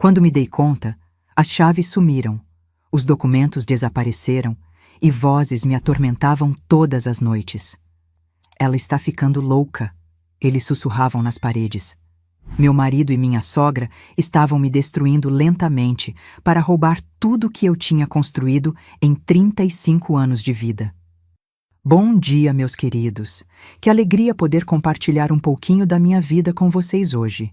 Quando me dei conta, as chaves sumiram, os documentos desapareceram e vozes me atormentavam todas as noites. Ela está ficando louca, eles sussurravam nas paredes. Meu marido e minha sogra estavam me destruindo lentamente para roubar tudo que eu tinha construído em 35 anos de vida. Bom dia, meus queridos. Que alegria poder compartilhar um pouquinho da minha vida com vocês hoje.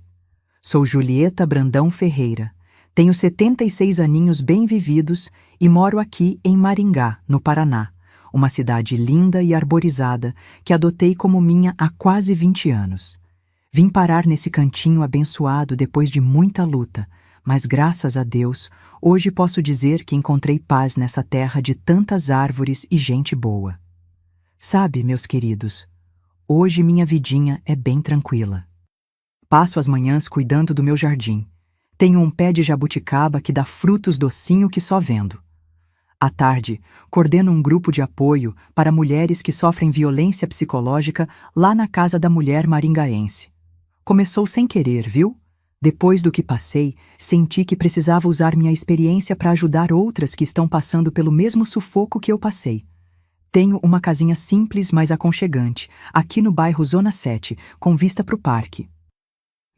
Sou Julieta Brandão Ferreira. Tenho 76 aninhos bem vividos e moro aqui em Maringá, no Paraná, uma cidade linda e arborizada que adotei como minha há quase 20 anos. Vim parar nesse cantinho abençoado depois de muita luta, mas graças a Deus, hoje posso dizer que encontrei paz nessa terra de tantas árvores e gente boa. Sabe, meus queridos, hoje minha vidinha é bem tranquila. Passo as manhãs cuidando do meu jardim. Tenho um pé de jabuticaba que dá frutos docinho que só vendo. À tarde, coordeno um grupo de apoio para mulheres que sofrem violência psicológica lá na Casa da Mulher Maringaense. Começou sem querer, viu? Depois do que passei, senti que precisava usar minha experiência para ajudar outras que estão passando pelo mesmo sufoco que eu passei. Tenho uma casinha simples, mas aconchegante, aqui no bairro Zona 7, com vista para o parque.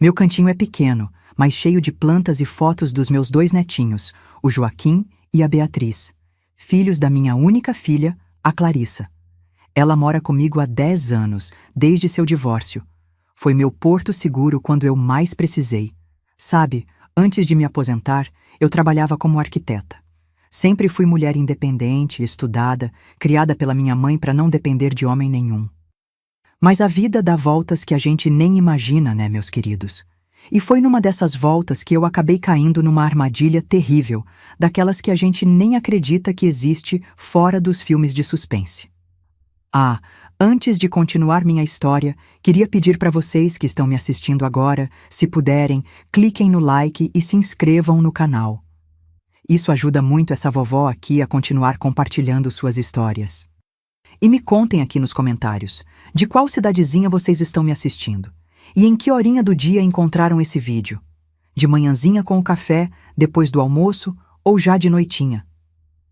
Meu cantinho é pequeno, mas cheio de plantas e fotos dos meus 2 netinhos, o Joaquim e a Beatriz, filhos da minha única filha, a Clarissa. Ela mora comigo há 10 anos, desde seu divórcio. Foi meu porto seguro quando eu mais precisei. Sabe, antes de me aposentar, eu trabalhava como arquiteta. Sempre fui mulher independente, estudada, criada pela minha mãe para não depender de homem nenhum. Mas a vida dá voltas que a gente nem imagina, né, meus queridos? E foi numa dessas voltas que eu acabei caindo numa armadilha terrível, daquelas que a gente nem acredita que existe fora dos filmes de suspense. Antes de continuar minha história, queria pedir para vocês que estão me assistindo agora, se puderem, cliquem no like e se inscrevam no canal. Isso ajuda muito essa vovó aqui a continuar compartilhando suas histórias. E me contem aqui nos comentários, de qual cidadezinha vocês estão me assistindo? E em que horinha do dia encontraram esse vídeo? De manhãzinha com o café, depois do almoço ou já de noitinha?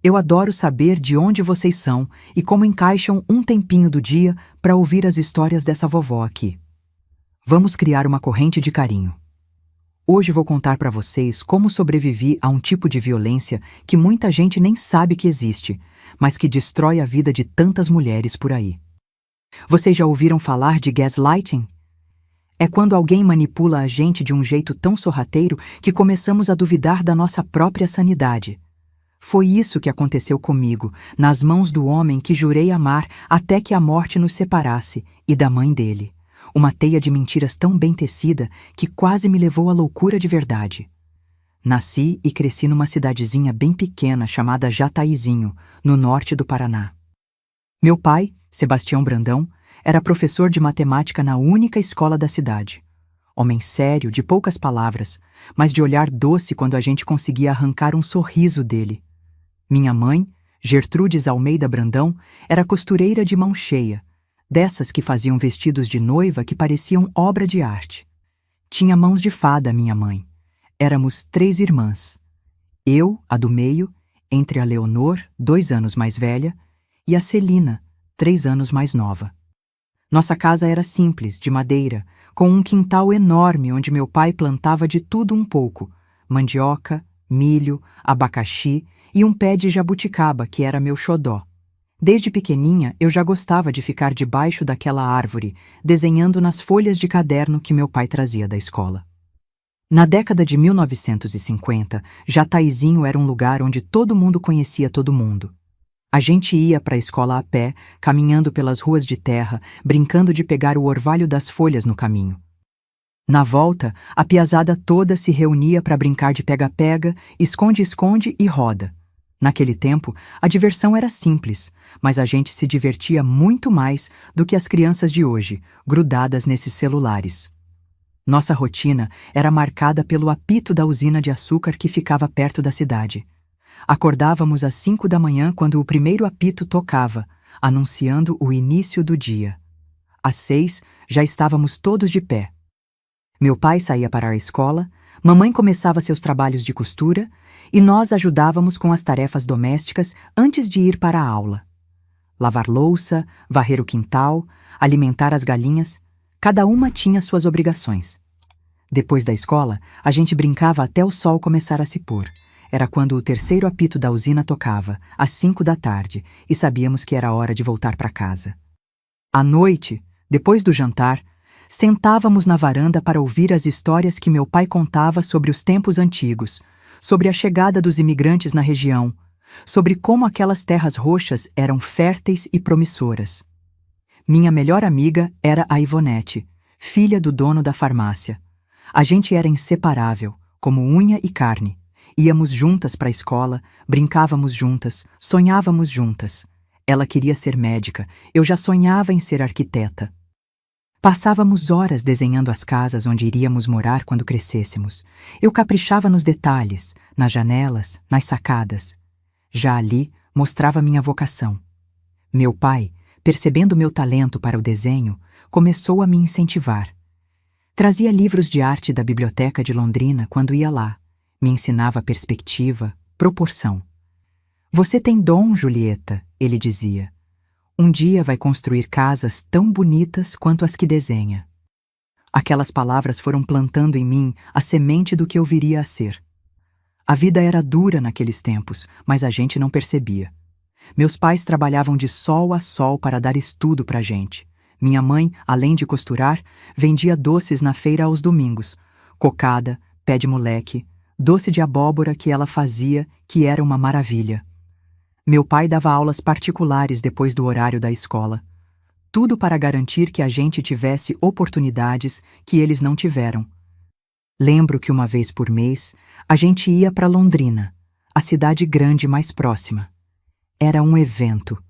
Eu adoro saber de onde vocês são e como encaixam um tempinho do dia para ouvir as histórias dessa vovó aqui. Vamos criar uma corrente de carinho. Hoje vou contar para vocês como sobrevivi a um tipo de violência que muita gente nem sabe que existe, mas que destrói a vida de tantas mulheres por aí. Vocês já ouviram falar de gaslighting? É quando alguém manipula a gente de um jeito tão sorrateiro que começamos a duvidar da nossa própria sanidade. Foi isso que aconteceu comigo, nas mãos do homem que jurei amar até que a morte nos separasse, e da mãe dele. Uma teia de mentiras tão bem tecida que quase me levou à loucura de verdade. Nasci e cresci numa cidadezinha bem pequena chamada Jataizinho, no norte do Paraná. Meu pai, Sebastião Brandão, era professor de matemática na única escola da cidade. Homem sério, de poucas palavras, mas de olhar doce quando a gente conseguia arrancar um sorriso dele. Minha mãe, Gertrudes Almeida Brandão, era costureira de mão cheia, dessas que faziam vestidos de noiva que pareciam obra de arte. Tinha mãos de fada, minha mãe. Éramos 3 irmãs. Eu, a do meio, entre a Leonor, 2 anos mais velha, e a Celina, 3 anos mais nova. Nossa casa era simples, de madeira, com um quintal enorme onde meu pai plantava de tudo um pouco: mandioca, milho, abacaxi e um pé de jabuticaba, que era meu xodó. Desde pequeninha, eu já gostava de ficar debaixo daquela árvore, desenhando nas folhas de caderno que meu pai trazia da escola. Na década de 1950, Jataizinho era um lugar onde todo mundo conhecia todo mundo. A gente ia para a escola a pé, caminhando pelas ruas de terra, brincando de pegar o orvalho das folhas no caminho. Na volta, a piazada toda se reunia para brincar de pega-pega, esconde-esconde e roda. Naquele tempo, a diversão era simples, mas a gente se divertia muito mais do que as crianças de hoje, grudadas nesses celulares. Nossa rotina era marcada pelo apito da usina de açúcar que ficava perto da cidade. Acordávamos às 5 da manhã quando o primeiro apito tocava, anunciando o início do dia. Às 6, já estávamos todos de pé. Meu pai saía para a escola, Mamãe começava seus trabalhos de costura e nós ajudávamos com as tarefas domésticas antes de ir para a aula. Lavar louça, varrer o quintal, alimentar as galinhas, cada uma tinha suas obrigações. Depois da escola, a gente brincava até o sol começar a se pôr. Era quando o terceiro apito da usina tocava, às 5 da tarde, e sabíamos que era hora de voltar para casa. À noite, depois do jantar, sentávamos na varanda para ouvir as histórias que meu pai contava sobre os tempos antigos, sobre a chegada dos imigrantes na região, sobre como aquelas terras roxas eram férteis e promissoras. Minha melhor amiga era a Ivonete, filha do dono da farmácia. A gente era inseparável, como unha e carne. Íamos juntas para a escola, brincávamos juntas, sonhávamos juntas. Ela queria ser médica, eu já sonhava em ser arquiteta. Passávamos horas desenhando as casas onde iríamos morar quando crescêssemos. Eu caprichava nos detalhes, nas janelas, nas sacadas. Já ali, mostrava minha vocação. Meu pai, percebendo meu talento para o desenho, começou a me incentivar. Trazia livros de arte da biblioteca de Londrina quando ia lá. Me ensinava perspectiva, proporção. Você tem dom, Julieta, ele dizia. Um dia vai construir casas tão bonitas quanto as que desenha. Aquelas palavras foram plantando em mim a semente do que eu viria a ser. A vida era dura naqueles tempos, mas a gente não percebia. Meus pais trabalhavam de sol a sol para dar estudo pra gente. Minha mãe, além de costurar, vendia doces na feira aos domingos. Cocada, pé de moleque, doce de abóbora que ela fazia, que era uma maravilha. Meu pai dava aulas particulares depois do horário da escola. Tudo para garantir que a gente tivesse oportunidades que eles não tiveram. Lembro que uma vez por mês, a gente ia para Londrina, a cidade grande mais próxima. Era um evento.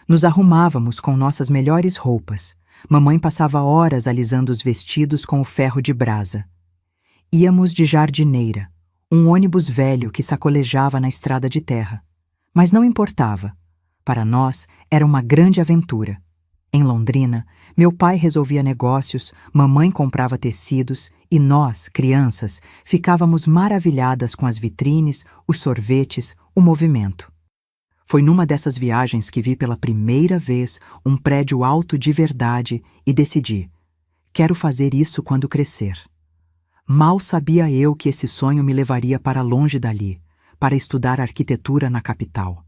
Nos arrumávamos com nossas melhores roupas. Mamãe passava horas alisando os vestidos com o ferro de brasa. Íamos de jardineira, um ônibus velho que sacolejava na estrada de terra. Mas não importava. Para nós, era uma grande aventura. Em Londrina, meu pai resolvia negócios, mamãe comprava tecidos e nós, crianças, ficávamos maravilhadas com as vitrines, os sorvetes, o movimento. Foi numa dessas viagens que vi pela primeira vez um prédio alto de verdade e decidi: quero fazer isso quando crescer. Mal sabia eu que esse sonho me levaria para longe dali, para estudar arquitetura na capital.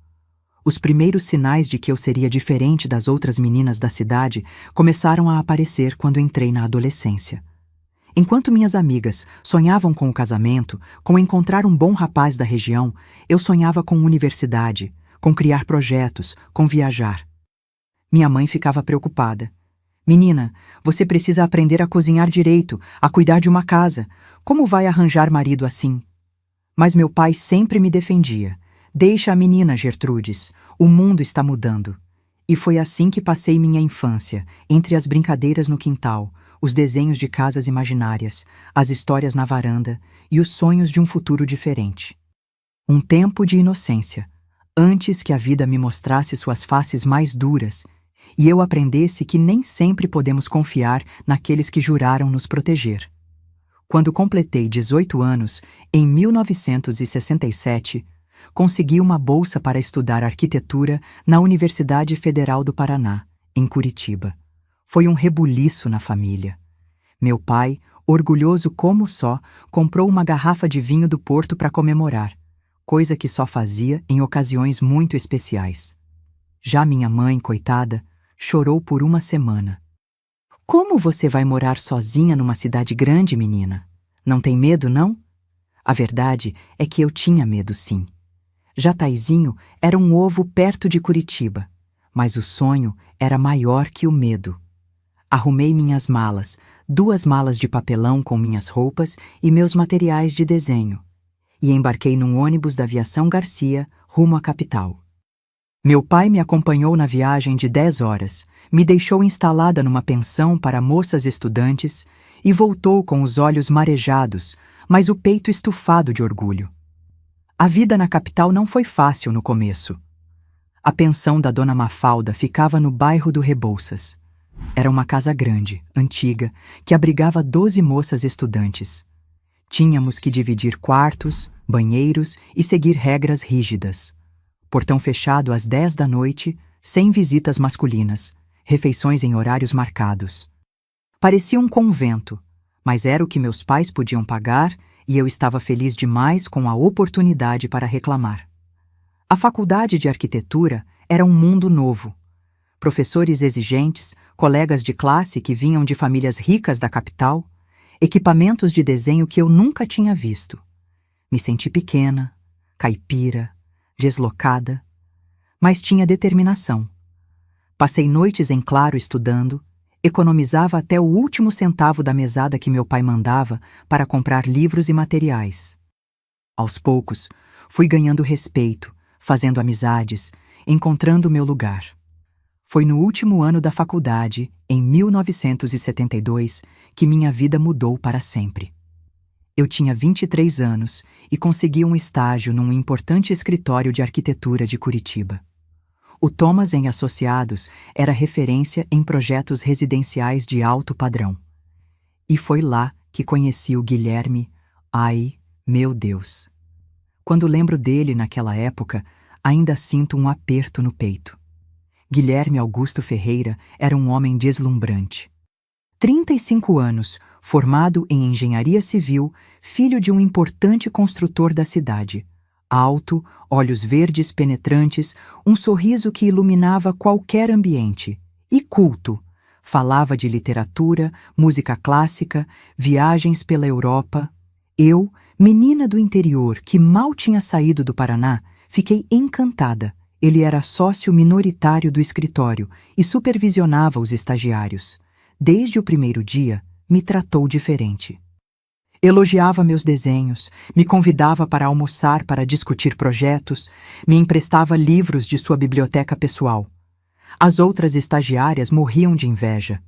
Os primeiros sinais de que eu seria diferente das outras meninas da cidade começaram a aparecer quando entrei na adolescência. Enquanto minhas amigas sonhavam com o casamento, com encontrar um bom rapaz da região, eu sonhava com universidade, com criar projetos, com viajar. Minha mãe ficava preocupada. Menina, você precisa aprender a cozinhar direito, a cuidar de uma casa. Como vai arranjar marido assim? Mas meu pai sempre me defendia. Deixa a menina, Gertrudes. O mundo está mudando. E foi assim que passei minha infância, entre as brincadeiras no quintal, os desenhos de casas imaginárias, as histórias na varanda e os sonhos de um futuro diferente. Um tempo de inocência, antes que a vida me mostrasse suas faces mais duras e eu aprendesse que nem sempre podemos confiar naqueles que juraram nos proteger. Quando completei 18 anos, em 1967, consegui uma bolsa para estudar arquitetura na Universidade Federal do Paraná, em Curitiba. Foi um rebuliço na família. Meu pai, orgulhoso como só, comprou uma garrafa de vinho do Porto para comemorar, coisa que só fazia em ocasiões muito especiais. Já minha mãe, coitada, chorou por uma semana. Como você vai morar sozinha numa cidade grande, menina? Não tem medo, não? A verdade é que eu tinha medo, sim. Jataizinho era um ovo perto de Curitiba, mas o sonho era maior que o medo. Arrumei minhas malas, 2 malas de papelão com minhas roupas e meus materiais de desenho, e embarquei num ônibus da Aviação Garcia rumo à capital. Meu pai me acompanhou na viagem de 10 horas, me deixou instalada numa pensão para moças estudantes e voltou com os olhos marejados, mas o peito estufado de orgulho. A vida na capital não foi fácil no começo. A pensão da Dona Mafalda ficava no bairro do Rebouças. Era uma casa grande, antiga, que abrigava 12 moças estudantes. Tínhamos que dividir quartos, banheiros e seguir regras rígidas. Portão fechado às 10 da noite, sem visitas masculinas, refeições em horários marcados. Parecia um convento, mas era o que meus pais podiam pagar e eu estava feliz demais com a oportunidade para reclamar. A faculdade de arquitetura era um mundo novo. Professores exigentes, colegas de classe que vinham de famílias ricas da capital, equipamentos de desenho que eu nunca tinha visto. Me senti pequena, caipira, deslocada, mas tinha determinação. Passei noites em claro estudando, economizava até o último centavo da mesada que meu pai mandava para comprar livros e materiais. Aos poucos, fui ganhando respeito, fazendo amizades, encontrando meu lugar. Foi no último ano da faculdade, em 1972, que minha vida mudou para sempre. Eu tinha 23 anos e consegui um estágio num importante escritório de arquitetura de Curitiba. O Thomas & Associados era referência em projetos residenciais de alto padrão. E foi lá que conheci o Guilherme. Ai, meu Deus! Quando lembro dele naquela época, ainda sinto um aperto no peito. Guilherme Augusto Ferreira era um homem deslumbrante. 35 anos, formado em engenharia civil, filho de um importante construtor da cidade. Alto, olhos verdes penetrantes, um sorriso que iluminava qualquer ambiente. E culto. Falava de literatura, música clássica, viagens pela Europa. Eu, menina do interior que mal tinha saído do Paraná, fiquei encantada. Ele era sócio minoritário do escritório e supervisionava os estagiários. Desde o primeiro dia, me tratou diferente. Elogiava meus desenhos, me convidava para almoçar para discutir projetos, me emprestava livros de sua biblioteca pessoal. As outras estagiárias morriam de inveja.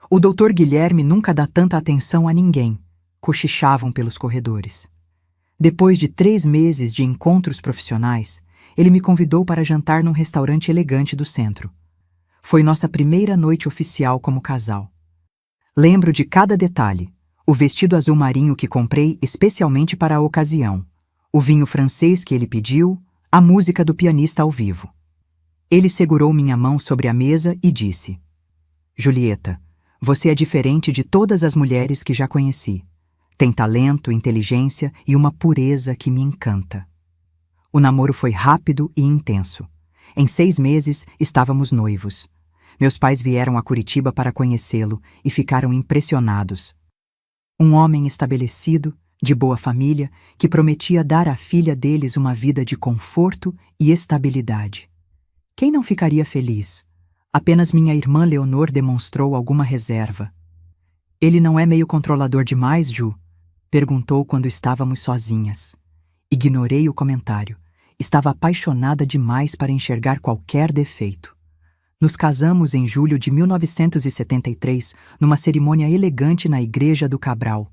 O Dr. Guilherme nunca dá tanta atenção a ninguém, cochichavam pelos corredores. Depois de 3 meses de encontros profissionais, ele me convidou para jantar num restaurante elegante do centro. Foi nossa primeira noite oficial como casal. Lembro de cada detalhe: o vestido azul marinho que comprei especialmente para a ocasião, o vinho francês que ele pediu, a música do pianista ao vivo. Ele segurou minha mão sobre a mesa e disse: Julieta, você é diferente de todas as mulheres que já conheci. Tem talento, inteligência e uma pureza que me encanta. O namoro foi rápido e intenso. Em 6 meses, estávamos noivos. Meus pais vieram a Curitiba para conhecê-lo e ficaram impressionados. Um homem estabelecido, de boa família, que prometia dar à filha deles uma vida de conforto e estabilidade. Quem não ficaria feliz? Apenas minha irmã Leonor demonstrou alguma reserva. Ele não é meio controlador demais, Ju? Perguntou quando estávamos sozinhas. Ignorei o comentário. Estava apaixonada demais para enxergar qualquer defeito. Nos casamos em julho de 1973, numa cerimônia elegante na Igreja do Cabral.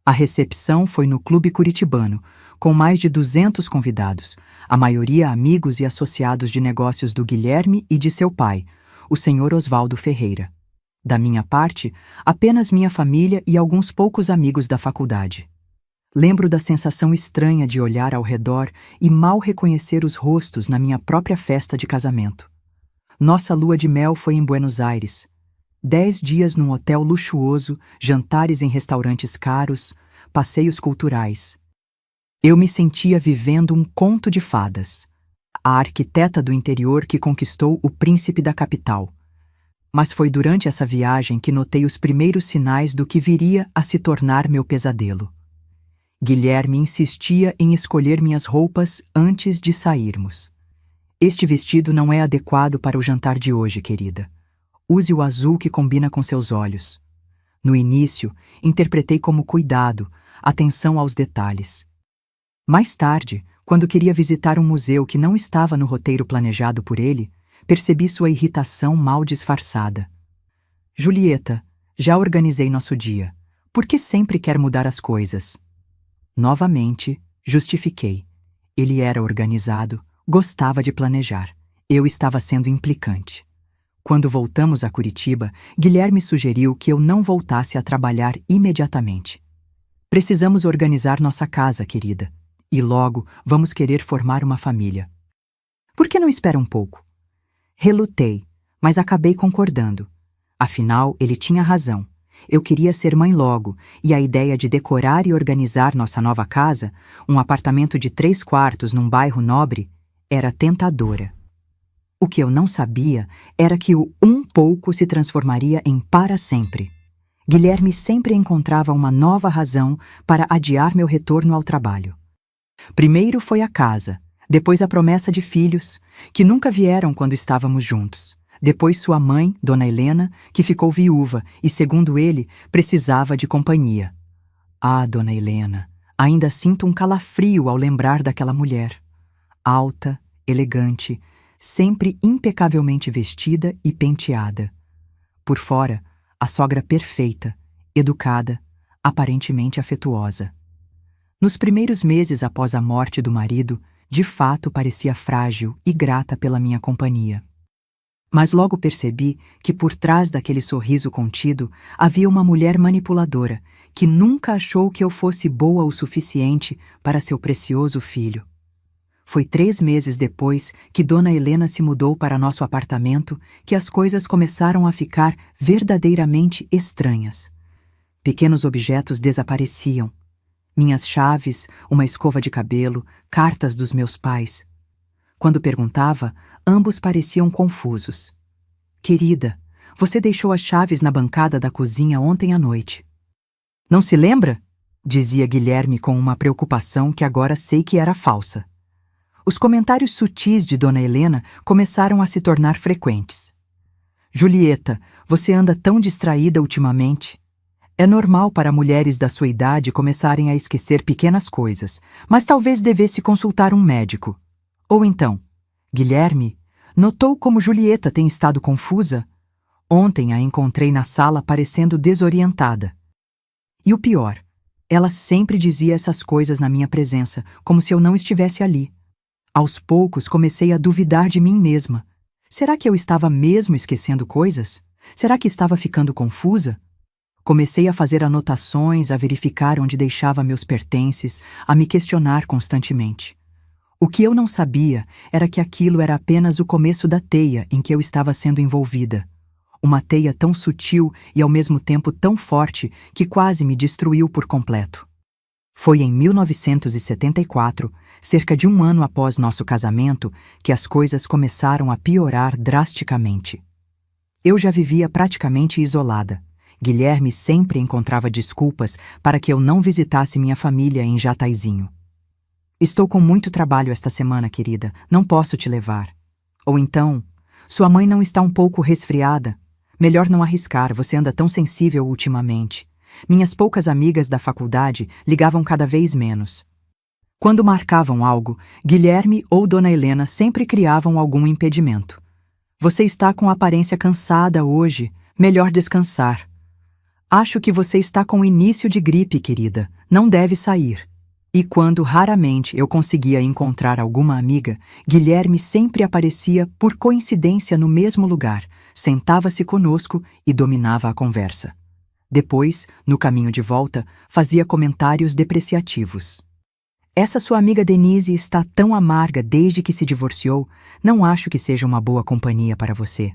A recepção foi no Clube Curitibano, com mais de 200 convidados, a maioria amigos e associados de negócios do Guilherme e de seu pai, o Sr. Osvaldo Ferreira. Da minha parte, apenas minha família e alguns poucos amigos da faculdade. Lembro da sensação estranha de olhar ao redor e mal reconhecer os rostos na minha própria festa de casamento. Nossa lua de mel foi em Buenos Aires. 10 dias num hotel luxuoso, jantares em restaurantes caros, passeios culturais. Eu me sentia vivendo um conto de fadas. A arquiteta do interior que conquistou o príncipe da capital. Mas foi durante essa viagem que notei os primeiros sinais do que viria a se tornar meu pesadelo. Guilherme insistia em escolher minhas roupas antes de sairmos. Este vestido não é adequado para o jantar de hoje, querida. Use o azul que combina com seus olhos. No início, interpretei como cuidado, atenção aos detalhes. Mais tarde, quando queria visitar um museu que não estava no roteiro planejado por ele, percebi sua irritação mal disfarçada. Julieta, já organizei nosso dia. Por que sempre quer mudar as coisas? Novamente, justifiquei. Ele era organizado, gostava de planejar. Eu estava sendo implicante. Quando voltamos a Curitiba, Guilherme sugeriu que eu não voltasse a trabalhar imediatamente. Precisamos organizar nossa casa, querida. E logo vamos querer formar uma família. Por que não espera um pouco? Relutei, mas acabei concordando. Afinal, ele tinha razão. Eu queria ser mãe logo, e a ideia de decorar e organizar nossa nova casa, um apartamento de 3 quartos num bairro nobre, era tentadora. O que eu não sabia era que o um pouco se transformaria em para sempre. Guilherme sempre encontrava uma nova razão para adiar meu retorno ao trabalho. Primeiro foi a casa, depois a promessa de filhos, que nunca vieram quando estávamos juntos. Depois sua mãe, Dona Helena, que ficou viúva e, segundo ele, precisava de companhia. Ah, Dona Helena, ainda sinto um calafrio ao lembrar daquela mulher. Alta, elegante, sempre impecavelmente vestida e penteada. Por fora, a sogra perfeita, educada, aparentemente afetuosa. Nos primeiros meses após a morte do marido, de fato parecia frágil e grata pela minha companhia. Mas logo percebi que por trás daquele sorriso contido havia uma mulher manipuladora que nunca achou que eu fosse boa o suficiente para seu precioso filho. Foi 3 meses depois que Dona Helena se mudou para nosso apartamento que as coisas começaram a ficar verdadeiramente estranhas. Pequenos objetos desapareciam. Minhas chaves, uma escova de cabelo, cartas dos meus pais. Quando perguntava, ambos pareciam confusos. Querida, você deixou as chaves na bancada da cozinha ontem à noite. Não se lembra? Dizia Guilherme com uma preocupação que agora sei que era falsa. Os comentários sutis de Dona Helena começaram a se tornar frequentes. Julieta, você anda tão distraída ultimamente. É normal para mulheres da sua idade começarem a esquecer pequenas coisas, mas talvez devesse consultar um médico. Ou então, Guilherme, notou como Julieta tem estado confusa? Ontem a encontrei na sala parecendo desorientada. E o pior, ela sempre dizia essas coisas na minha presença, como se eu não estivesse ali. Aos poucos comecei a duvidar de mim mesma. Será que eu estava mesmo esquecendo coisas? Será que estava ficando confusa? Comecei a fazer anotações, a verificar onde deixava meus pertences, a me questionar constantemente. O que eu não sabia era que aquilo era apenas o começo da teia em que eu estava sendo envolvida. Uma teia tão sutil e ao mesmo tempo tão forte que quase me destruiu por completo. Foi em 1974, cerca de 1 ano após nosso casamento, que as coisas começaram a piorar drasticamente. Eu já vivia praticamente isolada. Guilherme sempre encontrava desculpas para que eu não visitasse minha família em Jataizinho. Estou com muito trabalho esta semana, querida. Não posso te levar. Ou então, sua mãe não está um pouco resfriada? Melhor não arriscar, você anda tão sensível ultimamente. Minhas poucas amigas da faculdade ligavam cada vez menos. Quando marcavam algo, Guilherme ou Dona Helena sempre criavam algum impedimento. Você está com aparência cansada hoje. Melhor descansar. Acho que você está com início de gripe, querida. Não deve sair. E quando raramente eu conseguia encontrar alguma amiga, Guilherme sempre aparecia por coincidência no mesmo lugar, sentava-se conosco e dominava a conversa. Depois, no caminho de volta, fazia comentários depreciativos. Essa sua amiga Denise está tão amarga desde que se divorciou, não acho que seja uma boa companhia para você.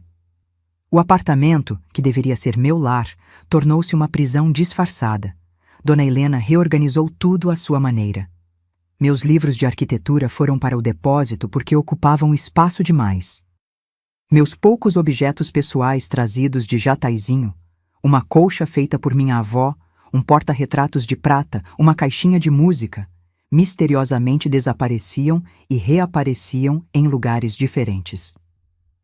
O apartamento, que deveria ser meu lar, tornou-se uma prisão disfarçada. Dona Helena reorganizou tudo à sua maneira. Meus livros de arquitetura foram para o depósito porque ocupavam espaço demais. Meus poucos objetos pessoais trazidos de Jataizinho, uma colcha feita por minha avó, um porta-retratos de prata, uma caixinha de música, misteriosamente desapareciam e reapareciam em lugares diferentes.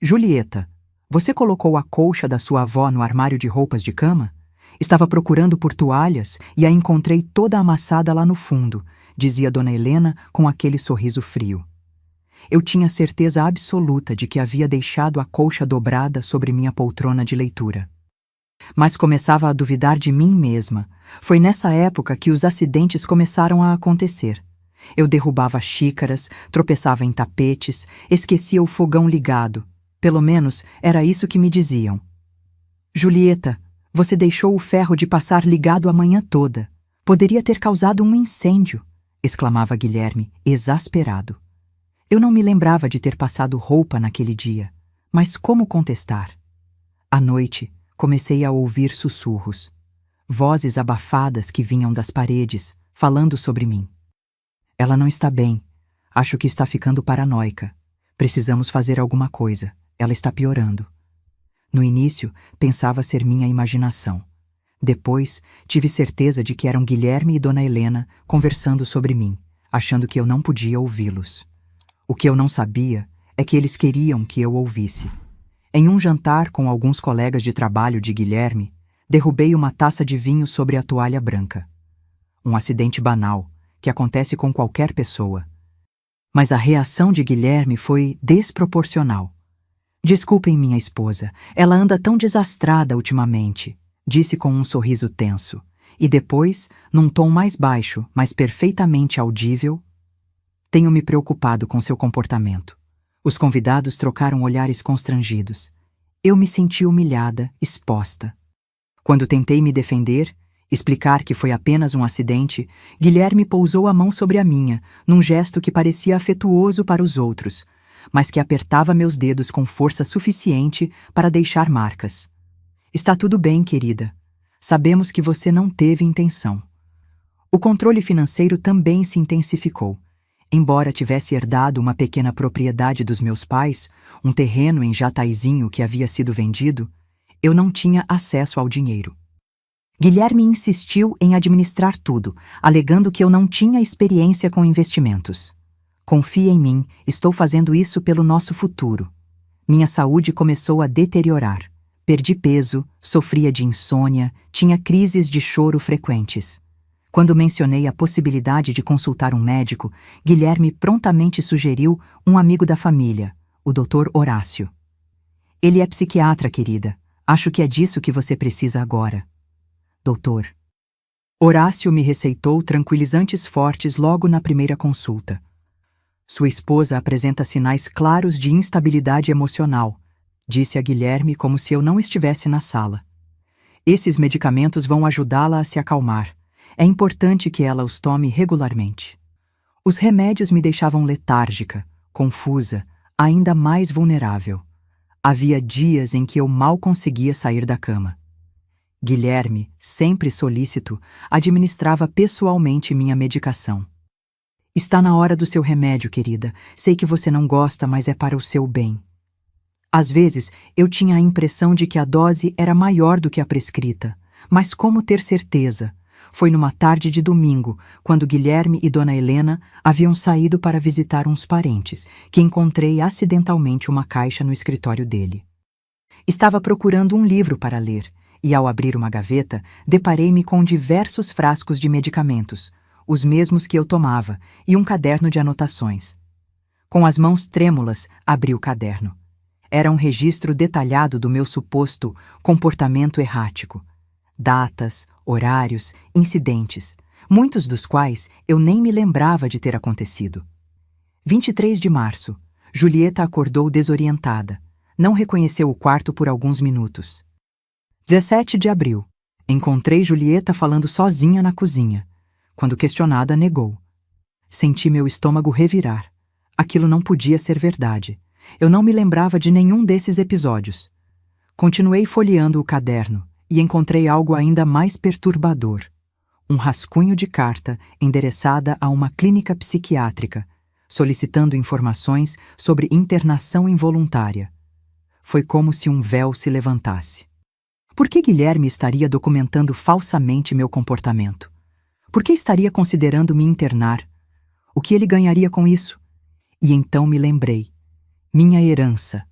Julieta, você colocou a colcha da sua avó no armário de roupas de cama? Estava procurando por toalhas e a encontrei toda amassada lá no fundo, dizia Dona Helena com aquele sorriso frio. Eu tinha certeza absoluta de que havia deixado a colcha dobrada sobre minha poltrona de leitura. Mas começava a duvidar de mim mesma. Foi nessa época que os acidentes começaram a acontecer. Eu derrubava xícaras, tropeçava em tapetes, esquecia o fogão ligado. Pelo menos era isso que me diziam. Julieta, você deixou o ferro de passar ligado a manhã toda. Poderia ter causado um incêndio, exclamava Guilherme, exasperado. Eu não me lembrava de ter passado roupa naquele dia, mas como contestar? À noite, comecei a ouvir sussurros, vozes abafadas que vinham das paredes, falando sobre mim. Ela não está bem. Acho que está ficando paranoica. Precisamos fazer alguma coisa. Ela está piorando. No início, pensava ser minha imaginação. Depois, tive certeza de que eram Guilherme e Dona Helena conversando sobre mim, achando que eu não podia ouvi-los. O que eu não sabia é que eles queriam que eu ouvisse. Em um jantar com alguns colegas de trabalho de Guilherme, derrubei uma taça de vinho sobre a toalha branca. Um acidente banal, que acontece com qualquer pessoa. Mas a reação de Guilherme foi desproporcional. Desculpem minha esposa, ela anda tão desastrada ultimamente, disse com um sorriso tenso, e depois, num tom mais baixo, mas perfeitamente audível, tenho me preocupado com seu comportamento. Os convidados trocaram olhares constrangidos. Eu me senti humilhada, exposta. Quando tentei me defender, explicar que foi apenas um acidente, Guilherme pousou a mão sobre a minha, num gesto que parecia afetuoso para os outros, mas que apertava meus dedos com força suficiente para deixar marcas. Está tudo bem, querida. Sabemos que você não teve intenção. O controle financeiro também se intensificou. Embora tivesse herdado uma pequena propriedade dos meus pais, um terreno em Jataizinho que havia sido vendido, eu não tinha acesso ao dinheiro. Guilherme insistiu em administrar tudo, alegando que eu não tinha experiência com investimentos. Confie em mim, estou fazendo isso pelo nosso futuro. Minha saúde começou a deteriorar. Perdi peso, sofria de insônia, tinha crises de choro frequentes. Quando mencionei a possibilidade de consultar um médico, Guilherme prontamente sugeriu um amigo da família, o Dr. Horácio. Ele é psiquiatra, querida. Acho que é disso que você precisa agora. Doutor. Horácio me receitou tranquilizantes fortes logo na primeira consulta. Sua esposa apresenta sinais claros de instabilidade emocional, disse a Guilherme como se eu não estivesse na sala. Esses medicamentos vão ajudá-la a se acalmar. É importante que ela os tome regularmente. Os remédios me deixavam letárgica, confusa, ainda mais vulnerável. Havia dias em que eu mal conseguia sair da cama. Guilherme, sempre solícito, administrava pessoalmente minha medicação. Está na hora do seu remédio, querida. Sei que você não gosta, mas é para o seu bem. Às vezes, eu tinha a impressão de que a dose era maior do que a prescrita. Mas como ter certeza? Foi numa tarde de domingo, quando Guilherme e Dona Helena haviam saído para visitar uns parentes, que encontrei acidentalmente uma caixa no escritório dele. Estava procurando um livro para ler, e ao abrir uma gaveta, deparei-me com diversos frascos de medicamentos, os mesmos que eu tomava, e um caderno de anotações. Com as mãos trêmulas, abri o caderno. Era um registro detalhado do meu suposto comportamento errático. Datas, horários, incidentes, muitos dos quais eu nem me lembrava de ter acontecido. 23 de março. Julieta acordou desorientada. Não reconheceu o quarto por alguns minutos. 17 de abril. Encontrei Julieta falando sozinha na cozinha. Quando questionada, negou. Senti meu estômago revirar. Aquilo não podia ser verdade. Eu não me lembrava de nenhum desses episódios. Continuei folheando o caderno e encontrei algo ainda mais perturbador. Um rascunho de carta endereçada a uma clínica psiquiátrica, solicitando informações sobre internação involuntária. Foi como se um véu se levantasse. Por que Guilherme estaria documentando falsamente meu comportamento? Por que estaria considerando me internar? O que ele ganharia com isso? E então me lembrei. Minha herança.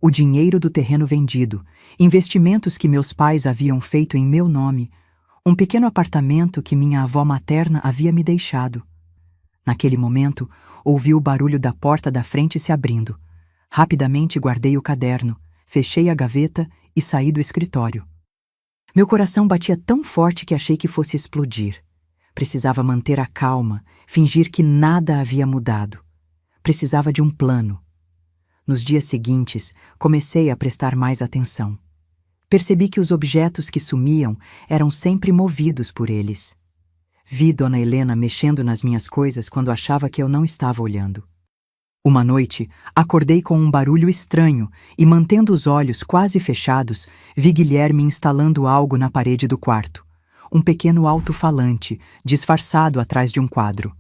O dinheiro do terreno vendido, investimentos que meus pais haviam feito em meu nome, um pequeno apartamento que minha avó materna havia me deixado. Naquele momento, ouvi o barulho da porta da frente se abrindo. Rapidamente guardei o caderno, fechei a gaveta e saí do escritório. Meu coração batia tão forte que achei que fosse explodir. Precisava manter a calma, fingir que nada havia mudado. Precisava de um plano. Nos dias seguintes, comecei a prestar mais atenção. Percebi que os objetos que sumiam eram sempre movidos por eles. Vi Dona Helena mexendo nas minhas coisas quando achava que eu não estava olhando. Uma noite, acordei com um barulho estranho e, mantendo os olhos quase fechados, vi Guilherme instalando algo na parede do quarto. Um pequeno alto-falante, disfarçado atrás de um quadro.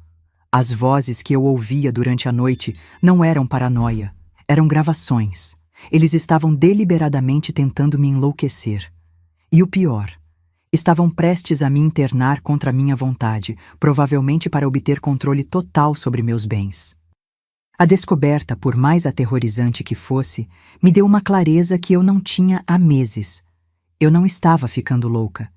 As vozes que eu ouvia durante a noite não eram paranoia, eram gravações. Eles estavam deliberadamente tentando me enlouquecer. E o pior, estavam prestes a me internar contra a minha vontade, provavelmente para obter controle total sobre meus bens. A descoberta, por mais aterrorizante que fosse, me deu uma clareza que eu não tinha há meses. Eu não estava ficando louca.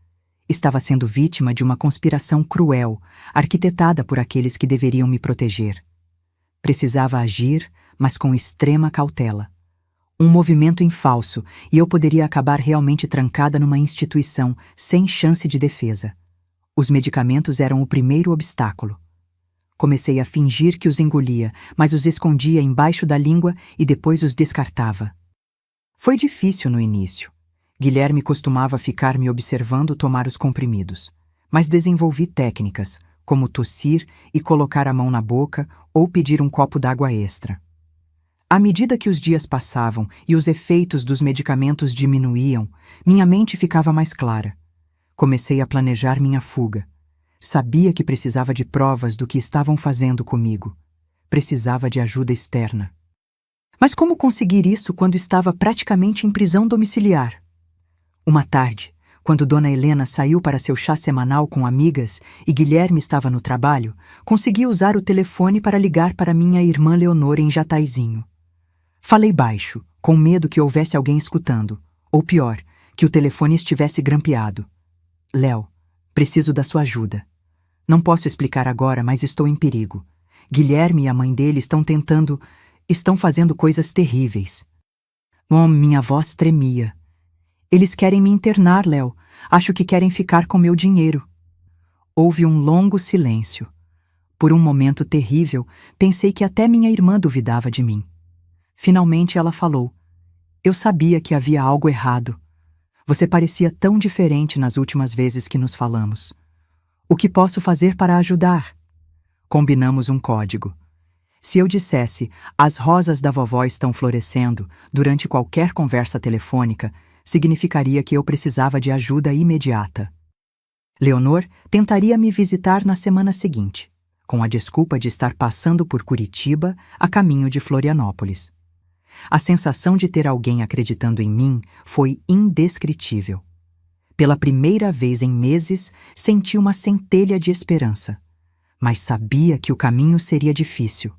Estava sendo vítima de uma conspiração cruel, arquitetada por aqueles que deveriam me proteger. Precisava agir, mas com extrema cautela. Um movimento em falso, e eu poderia acabar realmente trancada numa instituição, sem chance de defesa. Os medicamentos eram o primeiro obstáculo. Comecei a fingir que os engolia, mas os escondia embaixo da língua e depois os descartava. Foi difícil no início. Guilherme costumava ficar me observando tomar os comprimidos, mas desenvolvi técnicas, como tossir e colocar a mão na boca ou pedir um copo d'água extra. À medida que os dias passavam e os efeitos dos medicamentos diminuíam, minha mente ficava mais clara. Comecei a planejar minha fuga. Sabia que precisava de provas do que estavam fazendo comigo. Precisava de ajuda externa. Mas como conseguir isso quando estava praticamente em prisão domiciliar? Uma tarde, quando Dona Helena saiu para seu chá semanal com amigas e Guilherme estava no trabalho, consegui usar o telefone para ligar para minha irmã Leonor em Jataizinho. Falei baixo, com medo que houvesse alguém escutando, ou pior, que o telefone estivesse grampeado. Léo, preciso da sua ajuda. Não posso explicar agora, mas estou em perigo. Guilherme e a mãe dele estão fazendo coisas terríveis. Minha voz tremia. Eles querem me internar, Léo. Acho que querem ficar com meu dinheiro. Houve um longo silêncio. Por um momento terrível, pensei que até minha irmã duvidava de mim. Finalmente ela falou. Eu sabia que havia algo errado. Você parecia tão diferente nas últimas vezes que nos falamos. O que posso fazer para ajudar? Combinamos um código. Se eu dissesse, as rosas da vovó estão florescendo, durante qualquer conversa telefônica, significaria que eu precisava de ajuda imediata. Leonor tentaria me visitar na semana seguinte, com a desculpa de estar passando por Curitiba a caminho de Florianópolis. A sensação de ter alguém acreditando em mim foi indescritível. Pela primeira vez em meses, senti uma centelha de esperança. Mas sabia que o caminho seria difícil.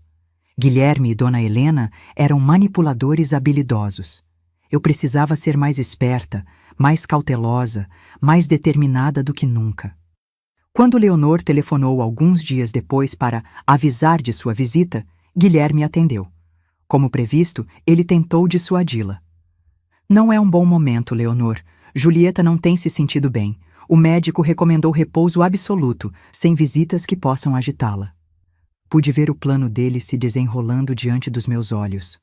Guilherme e Dona Helena eram manipuladores habilidosos. Eu precisava ser mais esperta, mais cautelosa, mais determinada do que nunca. Quando Leonor telefonou alguns dias depois para avisar de sua visita, Guilherme atendeu. Como previsto, ele tentou dissuadi-la. Não é um bom momento, Leonor. Julieta não tem se sentido bem. O médico recomendou repouso absoluto, sem visitas que possam agitá-la. Pude ver o plano dele se desenrolando diante dos meus olhos.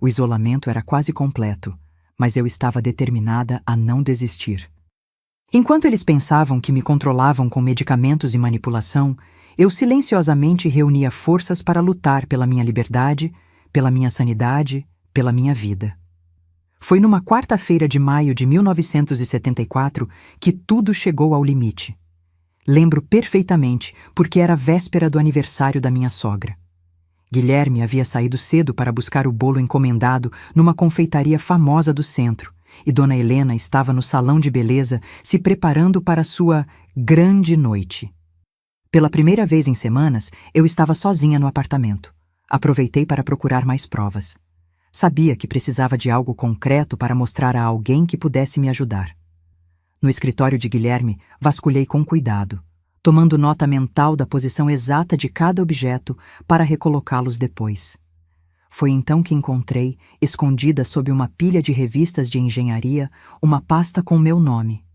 O isolamento era quase completo, mas eu estava determinada a não desistir. Enquanto eles pensavam que me controlavam com medicamentos e manipulação, eu silenciosamente reunia forças para lutar pela minha liberdade, pela minha sanidade, pela minha vida. Foi numa quarta-feira de maio de 1974 que tudo chegou ao limite. Lembro perfeitamente porque era véspera do aniversário da minha sogra. Guilherme havia saído cedo para buscar o bolo encomendado numa confeitaria famosa do centro, e Dona Helena estava no salão de beleza se preparando para sua grande noite. Pela primeira vez em semanas, eu estava sozinha no apartamento. Aproveitei para procurar mais provas. Sabia que precisava de algo concreto para mostrar a alguém que pudesse me ajudar. No escritório de Guilherme, vasculhei com cuidado, tomando nota mental da posição exata de cada objeto para recolocá-los depois. Foi então que encontrei, escondida sob uma pilha de revistas de engenharia, uma pasta com meu nome.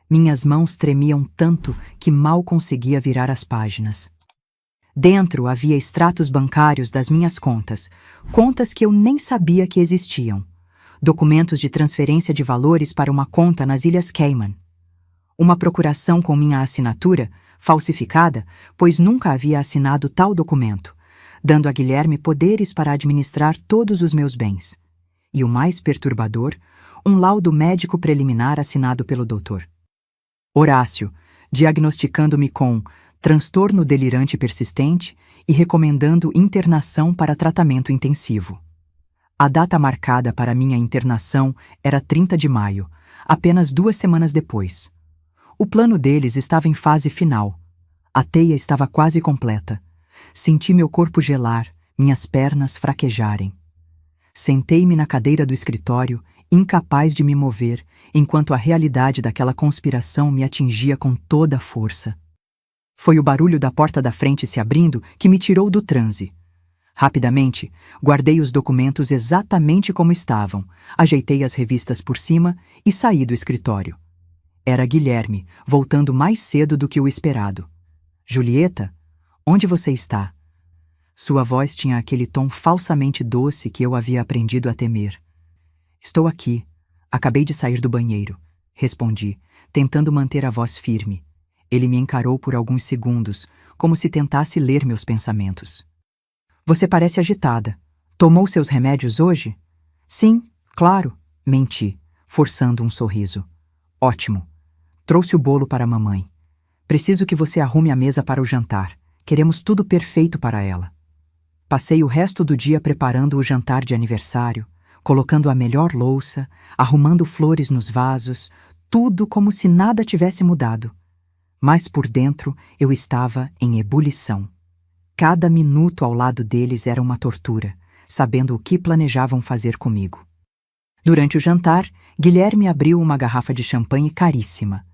Minhas mãos tremiam tanto que mal conseguia virar as páginas. Dentro havia extratos bancários das minhas contas, contas que eu nem sabia que existiam, documentos de transferência de valores para uma conta nas Ilhas Cayman. Uma procuração com minha assinatura falsificada, pois nunca havia assinado tal documento, dando a Guilherme poderes para administrar todos os meus bens. E o mais perturbador, um laudo médico preliminar assinado pelo doutor Horácio, diagnosticando-me com transtorno delirante persistente e recomendando internação para tratamento intensivo. A data marcada para minha internação era 30 de maio, apenas 2 semanas depois. O plano deles estava em fase final. A teia estava quase completa. Senti meu corpo gelar, minhas pernas fraquejarem. Sentei-me na cadeira do escritório, incapaz de me mover, enquanto a realidade daquela conspiração me atingia com toda a força. Foi o barulho da porta da frente se abrindo que me tirou do transe. Rapidamente, guardei os documentos exatamente como estavam, ajeitei as revistas por cima e saí do escritório. Era Guilherme, voltando mais cedo do que o esperado. Julieta, onde você está? Sua voz tinha aquele tom falsamente doce que eu havia aprendido a temer. Estou aqui. Acabei de sair do banheiro, respondi, tentando manter a voz firme. Ele me encarou por alguns segundos, como se tentasse ler meus pensamentos. Você parece agitada. Tomou seus remédios hoje? Sim, claro, menti, forçando um sorriso. Ótimo. Trouxe o bolo para a mamãe. Preciso que você arrume a mesa para o jantar. Queremos tudo perfeito para ela. Passei o resto do dia preparando o jantar de aniversário, colocando a melhor louça, arrumando flores nos vasos, tudo como se nada tivesse mudado. Mas por dentro eu estava em ebulição. Cada minuto ao lado deles era uma tortura, sabendo o que planejavam fazer comigo. Durante o jantar, Guilherme abriu uma garrafa de champanhe caríssima.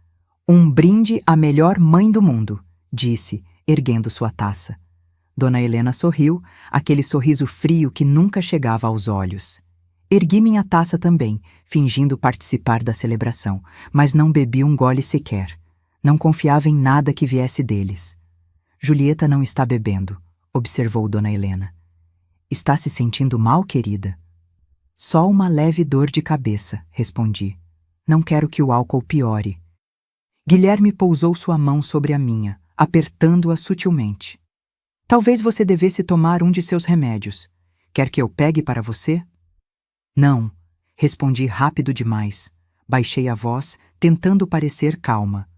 Um brinde à melhor mãe do mundo, disse, erguendo sua taça. Dona Helena sorriu, aquele sorriso frio que nunca chegava aos olhos. Ergui minha taça também, fingindo participar da celebração, mas não bebi um gole sequer. Não confiava em nada que viesse deles. Julieta não está bebendo, observou Dona Helena. Está se sentindo mal, querida? Só uma leve dor de cabeça, respondi. Não quero que o álcool piore. Guilherme pousou sua mão sobre a minha, apertando-a sutilmente. Talvez você devesse tomar um de seus remédios. Quer que eu pegue para você? Não, respondi rápido demais. Baixei a voz, tentando parecer calma.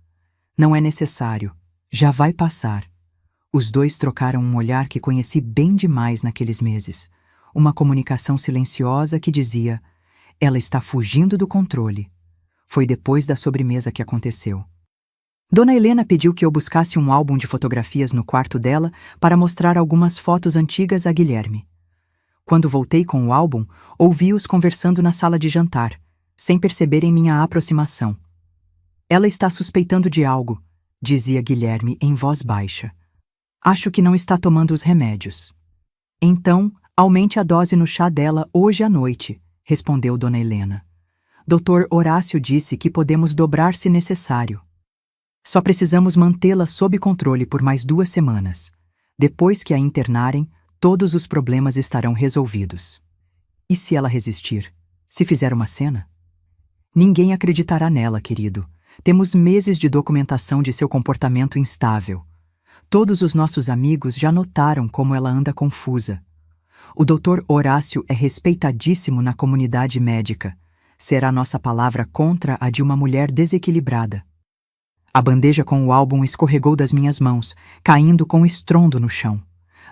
Não é necessário. Já vai passar. Os dois trocaram um olhar que conheci bem demais naqueles meses. Uma comunicação silenciosa que dizia: ela está fugindo do controle. Foi depois da sobremesa que aconteceu. Dona Helena pediu que eu buscasse um álbum de fotografias no quarto dela para mostrar algumas fotos antigas a Guilherme. Quando voltei com o álbum, ouvi-os conversando na sala de jantar, sem perceberem minha aproximação. Ela está suspeitando de algo, dizia Guilherme em voz baixa. Acho que não está tomando os remédios. Então, aumente a dose no chá dela hoje à noite, respondeu Dona Helena. Dr. Horácio disse que podemos dobrar se necessário. Só precisamos mantê-la sob controle por mais 2 semanas. Depois que a internarem, todos os problemas estarão resolvidos. E se ela resistir? Se fizer uma cena? Ninguém acreditará nela, querido. Temos meses de documentação de seu comportamento instável. Todos os nossos amigos já notaram como ela anda confusa. O Dr. Horácio é respeitadíssimo na comunidade médica. Será nossa palavra contra a de uma mulher desequilibrada. A bandeja com o álbum escorregou das minhas mãos, caindo com estrondo no chão.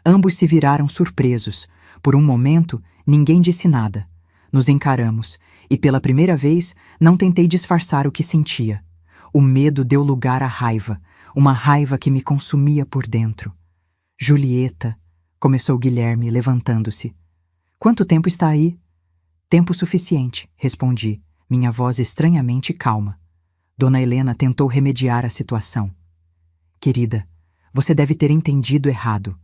Ambos se viraram surpresos. Por um momento, ninguém disse nada. Nos encaramos, e pela primeira vez, não tentei disfarçar o que sentia. O medo deu lugar à raiva, uma raiva que me consumia por dentro. Julieta, começou Guilherme, levantando-se. Quanto tempo está aí? Tempo suficiente, respondi, minha voz estranhamente calma. Dona Helena tentou remediar a situação. Querida, você deve ter entendido errado.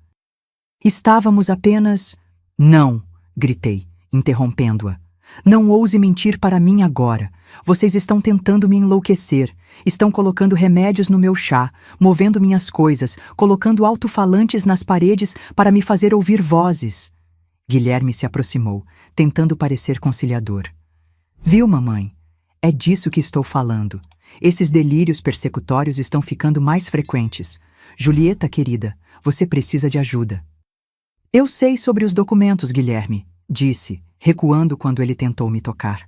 Estávamos apenas... Não, gritei, interrompendo-a. Não ouse mentir para mim agora. Vocês estão tentando me enlouquecer. Estão colocando remédios no meu chá, movendo minhas coisas, colocando alto-falantes nas paredes para me fazer ouvir vozes. Guilherme se aproximou, tentando parecer conciliador. Viu, mamãe? É disso que estou falando. Esses delírios persecutórios estão ficando mais frequentes. Julieta, querida, você precisa de ajuda. Eu sei sobre os documentos, Guilherme, disse, recuando quando ele tentou me tocar.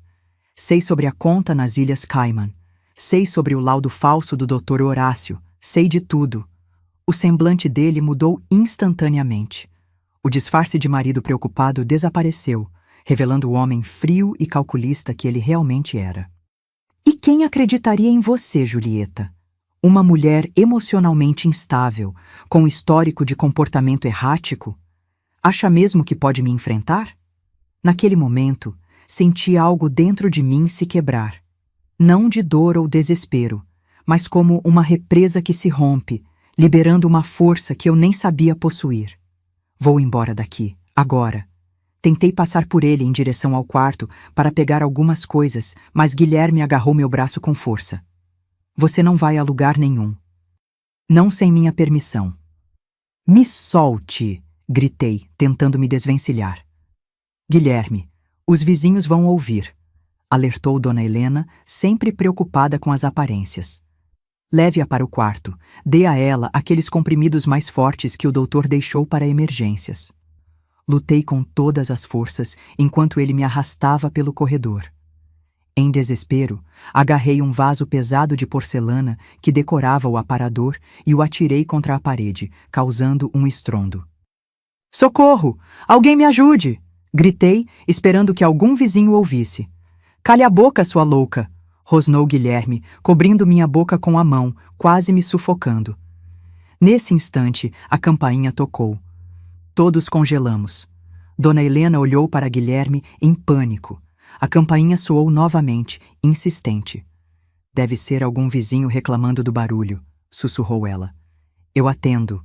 Sei sobre a conta nas Ilhas Cayman. Sei sobre o laudo falso do Dr. Horácio. Sei de tudo. O semblante dele mudou instantaneamente. O disfarce de marido preocupado desapareceu, revelando o homem frio e calculista que ele realmente era. E quem acreditaria em você, Julieta? Uma mulher emocionalmente instável, com histórico de comportamento errático? Acha mesmo que pode me enfrentar? Naquele momento, senti algo dentro de mim se quebrar. Não de dor ou desespero, mas como uma represa que se rompe, liberando uma força que eu nem sabia possuir. Vou embora daqui, agora. Tentei passar por ele em direção ao quarto para pegar algumas coisas, mas Guilherme agarrou meu braço com força. Você não vai a lugar nenhum. Não sem minha permissão. Me solte! Gritei, tentando me desvencilhar. Guilherme, os vizinhos vão ouvir, alertou Dona Helena, sempre preocupada com as aparências. Leve-a para o quarto. Dê a ela aqueles comprimidos mais fortes que o doutor deixou para emergências. Lutei com todas as forças enquanto ele me arrastava pelo corredor. Em desespero, agarrei um vaso pesado de porcelana que decorava o aparador e o atirei contra a parede, causando um estrondo. Socorro! Alguém me ajude! Gritei, esperando que algum vizinho ouvisse. Cale a boca, sua louca! Rosnou Guilherme, cobrindo minha boca com a mão, quase me sufocando. Nesse instante, a campainha tocou. Todos congelamos. Dona Helena olhou para Guilherme em pânico. A campainha soou novamente, insistente. Deve ser algum vizinho reclamando do barulho, sussurrou ela. Eu atendo.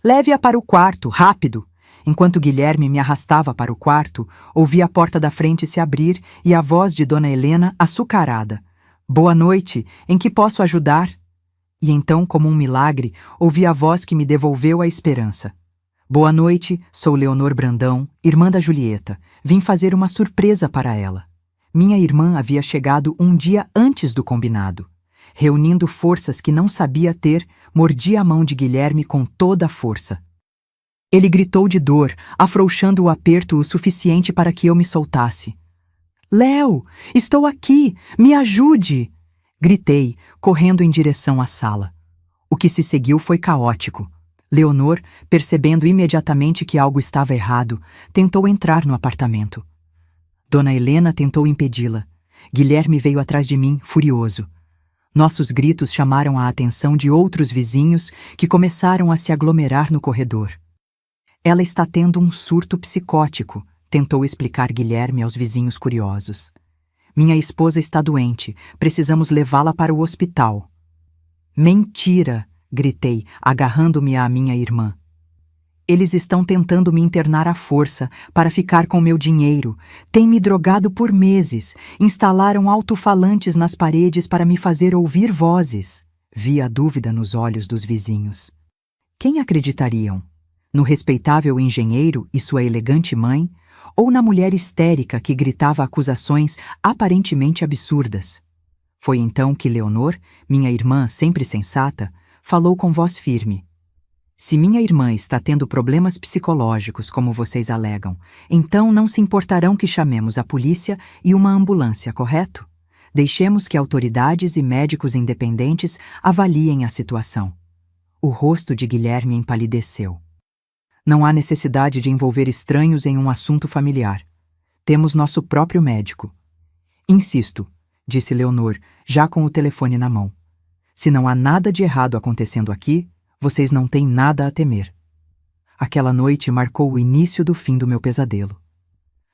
Leve-a para o quarto, rápido! Enquanto Guilherme me arrastava para o quarto, ouvi a porta da frente se abrir e a voz de Dona Helena açucarada. Boa noite, em que posso ajudar? E então, como um milagre, ouvi a voz que me devolveu a esperança. Boa noite, sou Leonor Brandão, irmã da Julieta. Vim fazer uma surpresa para ela. Minha irmã havia chegado um dia antes do combinado. Reunindo forças que não sabia ter, mordi a mão de Guilherme com toda a força. Ele gritou de dor, afrouxando o aperto o suficiente para que eu me soltasse. Léo, estou aqui! Me ajude! Gritei, correndo em direção à sala. O que se seguiu foi caótico. Leonor, percebendo imediatamente que algo estava errado, tentou entrar no apartamento. Dona Helena tentou impedi-la. Guilherme veio atrás de mim, furioso. Nossos gritos chamaram a atenção de outros vizinhos que começaram a se aglomerar no corredor. Ela está tendo um surto psicótico, tentou explicar Guilherme aos vizinhos curiosos. Minha esposa está doente, precisamos levá-la para o hospital. Mentira! Gritei, agarrando-me à minha irmã. Eles estão tentando me internar à força para ficar com meu dinheiro. Têm me drogado por meses. Instalaram alto-falantes nas paredes para me fazer ouvir vozes. Vi a dúvida nos olhos dos vizinhos. Quem acreditariam? No respeitável engenheiro e sua elegante mãe? Ou na mulher histérica que gritava acusações aparentemente absurdas? Foi então que Leonor, minha irmã sempre sensata, falou com voz firme. Se minha irmã está tendo problemas psicológicos, como vocês alegam, então não se importarão que chamemos a polícia e uma ambulância, correto? Deixemos que autoridades e médicos independentes avaliem a situação. O rosto de Guilherme empalideceu. Não há necessidade de envolver estranhos em um assunto familiar. Temos nosso próprio médico. Insisto, disse Leonor, já com o telefone na mão. Se não há nada de errado acontecendo aqui, vocês não têm nada a temer. Aquela noite marcou o início do fim do meu pesadelo.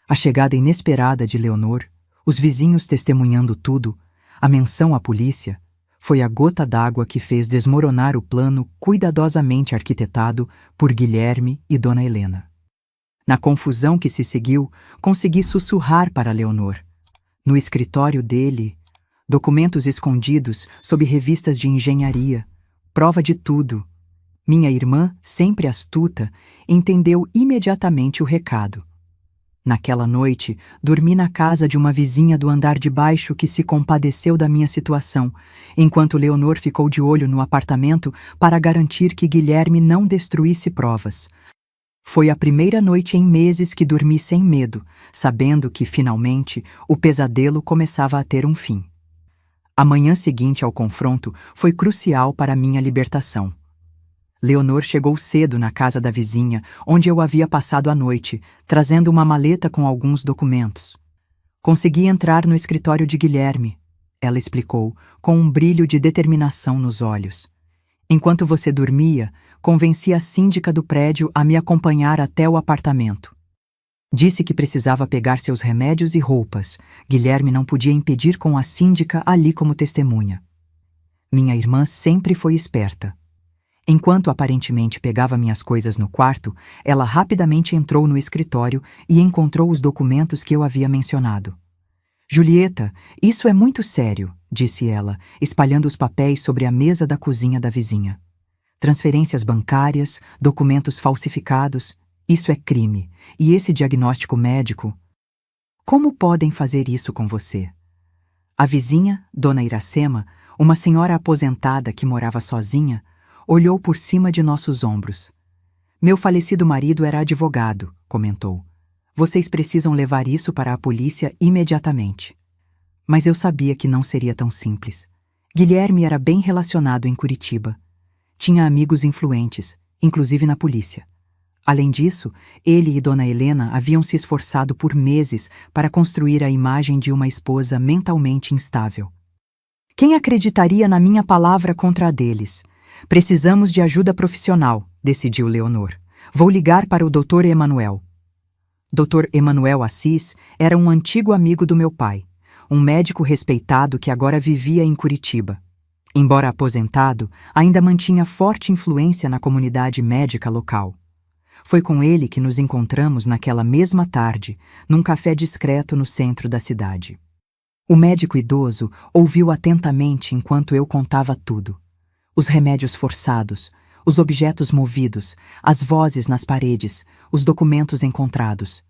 A chegada inesperada de Leonor, os vizinhos testemunhando tudo, a menção à polícia, foi a gota d'água que fez desmoronar o plano cuidadosamente arquitetado por Guilherme e Dona Helena. Na confusão que se seguiu, consegui sussurrar para Leonor. No escritório dele, documentos escondidos sob revistas de engenharia, prova de tudo. Minha irmã, sempre astuta, entendeu imediatamente o recado. Naquela noite, dormi na casa de uma vizinha do andar de baixo que se compadeceu da minha situação, enquanto Leonor ficou de olho no apartamento para garantir que Guilherme não destruísse provas. Foi a primeira noite em meses que dormi sem medo, sabendo que, finalmente, o pesadelo começava a ter um fim. A manhã seguinte ao confronto foi crucial para minha libertação. Leonor chegou cedo na casa da vizinha, onde eu havia passado a noite, trazendo uma maleta com alguns documentos. Consegui entrar no escritório de Guilherme, ela explicou, com um brilho de determinação nos olhos. Enquanto você dormia, convenci a síndica do prédio a me acompanhar até o apartamento. Disse que precisava pegar seus remédios e roupas. Guilherme não podia impedir com a síndica ali como testemunha. Minha irmã sempre foi esperta. Enquanto aparentemente pegava minhas coisas no quarto, ela rapidamente entrou no escritório e encontrou os documentos que eu havia mencionado. Julieta, isso é muito sério, disse ela, espalhando os papéis sobre a mesa da cozinha da vizinha. Transferências bancárias, documentos falsificados, isso é crime. E esse diagnóstico médico? Como podem fazer isso com você? A vizinha, Dona Iracema, uma senhora aposentada que morava sozinha, olhou por cima de nossos ombros. Meu falecido marido era advogado, comentou. Vocês precisam levar isso para a polícia imediatamente. Mas eu sabia que não seria tão simples. Guilherme era bem relacionado em Curitiba. Tinha amigos influentes, inclusive na polícia. Além disso, ele e Dona Helena haviam se esforçado por meses para construir a imagem de uma esposa mentalmente instável. Quem acreditaria na minha palavra contra a deles? Precisamos de ajuda profissional, decidiu Leonor. Vou ligar para o Dr. Emanuel. Dr. Emanuel Assis era um antigo amigo do meu pai, um médico respeitado que agora vivia em Curitiba. Embora aposentado, ainda mantinha forte influência na comunidade médica local. Foi com ele que nos encontramos naquela mesma tarde, num café discreto no centro da cidade. O médico idoso ouviu atentamente enquanto eu contava tudo. Os remédios forçados, os objetos movidos, as vozes nas paredes, os documentos encontrados.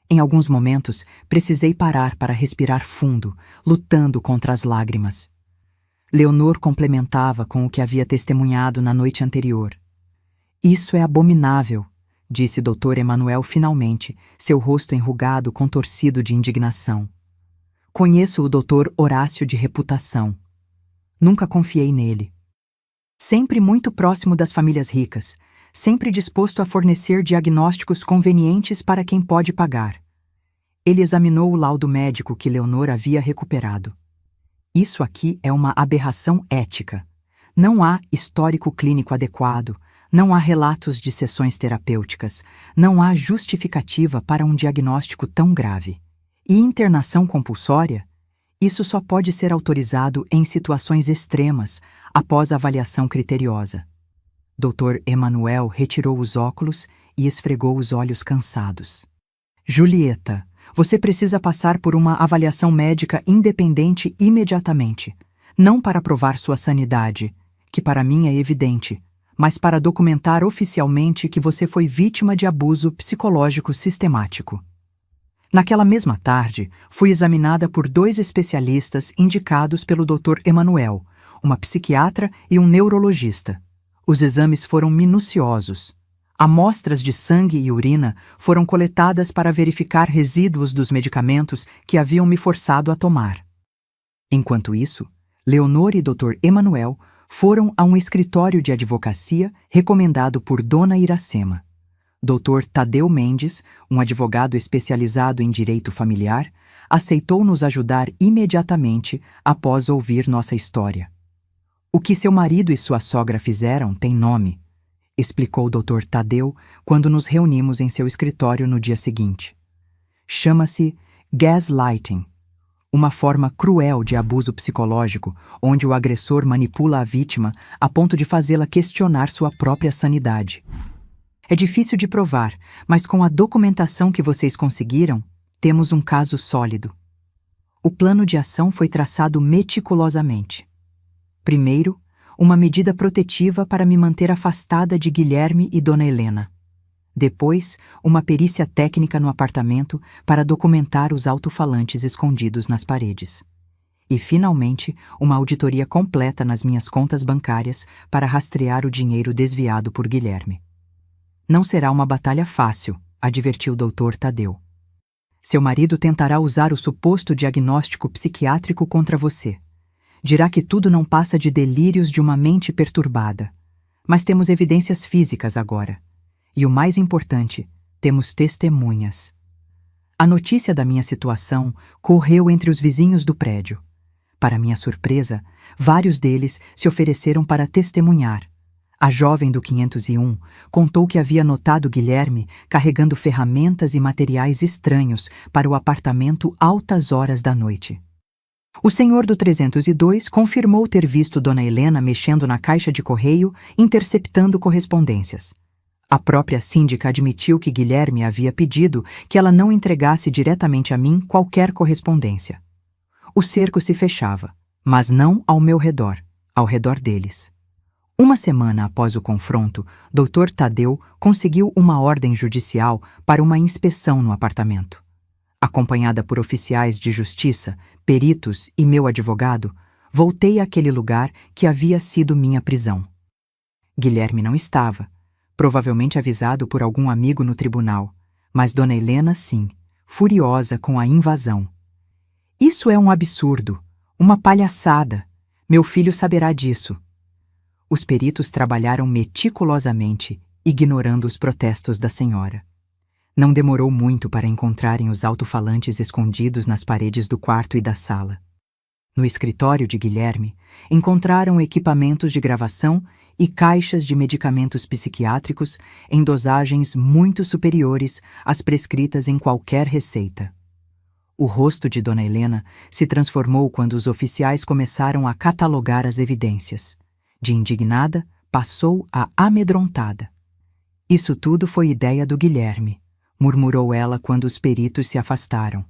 Em alguns momentos, precisei parar para respirar fundo, lutando contra as lágrimas. Leonor complementava com o que havia testemunhado na noite anterior. Isso é abominável, disse Dr. Emanuel finalmente, seu rosto enrugado contorcido de indignação. Conheço o Dr. Horácio de reputação. Nunca confiei nele. Sempre muito próximo das famílias ricas, sempre disposto a fornecer diagnósticos convenientes para quem pode pagar. Ele examinou o laudo médico que Leonor havia recuperado. Isso aqui é uma aberração ética. Não há histórico clínico adequado, não há relatos de sessões terapêuticas, não há justificativa para um diagnóstico tão grave. E internação compulsória? Isso só pode ser autorizado em situações extremas, após avaliação criteriosa. Dr. Emanuel retirou os óculos e esfregou os olhos cansados. Julieta, você precisa passar por uma avaliação médica independente imediatamente. Não para provar sua sanidade, que para mim é evidente, mas para documentar oficialmente que você foi vítima de abuso psicológico sistemático. Naquela mesma tarde, fui examinada por 2 especialistas indicados pelo Dr. Emanuel, uma psiquiatra e um neurologista. Os exames foram minuciosos. Amostras de sangue e urina foram coletadas para verificar resíduos dos medicamentos que haviam me forçado a tomar. Enquanto isso, Leonor e Dr. Emanuel foram a um escritório de advocacia recomendado por Dona Iracema. Dr. Tadeu Mendes, um advogado especializado em direito familiar, aceitou nos ajudar imediatamente após ouvir nossa história. O que seu marido e sua sogra fizeram tem nome, explicou o Dr. Tadeu quando nos reunimos em seu escritório no dia seguinte. Chama-se gaslighting, uma forma cruel de abuso psicológico onde o agressor manipula a vítima a ponto de fazê-la questionar sua própria sanidade. É difícil de provar, mas com a documentação que vocês conseguiram, temos um caso sólido. O plano de ação foi traçado meticulosamente. Primeiro, uma medida protetiva para me manter afastada de Guilherme e Dona Helena. Depois, uma perícia técnica no apartamento para documentar os alto-falantes escondidos nas paredes. E, finalmente, uma auditoria completa nas minhas contas bancárias para rastrear o dinheiro desviado por Guilherme. Não será uma batalha fácil, advertiu o Dr. Tadeu. Seu marido tentará usar o suposto diagnóstico psiquiátrico contra você. Dirá que tudo não passa de delírios de uma mente perturbada. Mas temos evidências físicas agora. E o mais importante, temos testemunhas. A notícia da minha situação correu entre os vizinhos do prédio. Para minha surpresa, vários deles se ofereceram para testemunhar. A jovem do 501 contou que havia notado Guilherme carregando ferramentas e materiais estranhos para o apartamento altas horas da noite. O senhor do 302 confirmou ter visto Dona Helena mexendo na caixa de correio, interceptando correspondências. A própria síndica admitiu que Guilherme havia pedido que ela não entregasse diretamente a mim qualquer correspondência. O cerco se fechava, mas não ao meu redor, ao redor deles. Uma semana após o confronto, Dr. Tadeu conseguiu uma ordem judicial para uma inspeção no apartamento. Acompanhada por oficiais de justiça, peritos e meu advogado, voltei àquele lugar que havia sido minha prisão. Guilherme não estava, provavelmente avisado por algum amigo no tribunal, mas Dona Helena sim, furiosa com a invasão. Isso é um absurdo, uma palhaçada. Meu filho saberá disso. Os peritos trabalharam meticulosamente, ignorando os protestos da senhora. Não demorou muito para encontrarem os alto-falantes escondidos nas paredes do quarto e da sala. No escritório de Guilherme, encontraram equipamentos de gravação e caixas de medicamentos psiquiátricos em dosagens muito superiores às prescritas em qualquer receita. O rosto de Dona Helena se transformou quando os oficiais começaram a catalogar as evidências. De indignada, passou a amedrontada. Isso tudo foi ideia do Guilherme, murmurou ela quando os peritos se afastaram.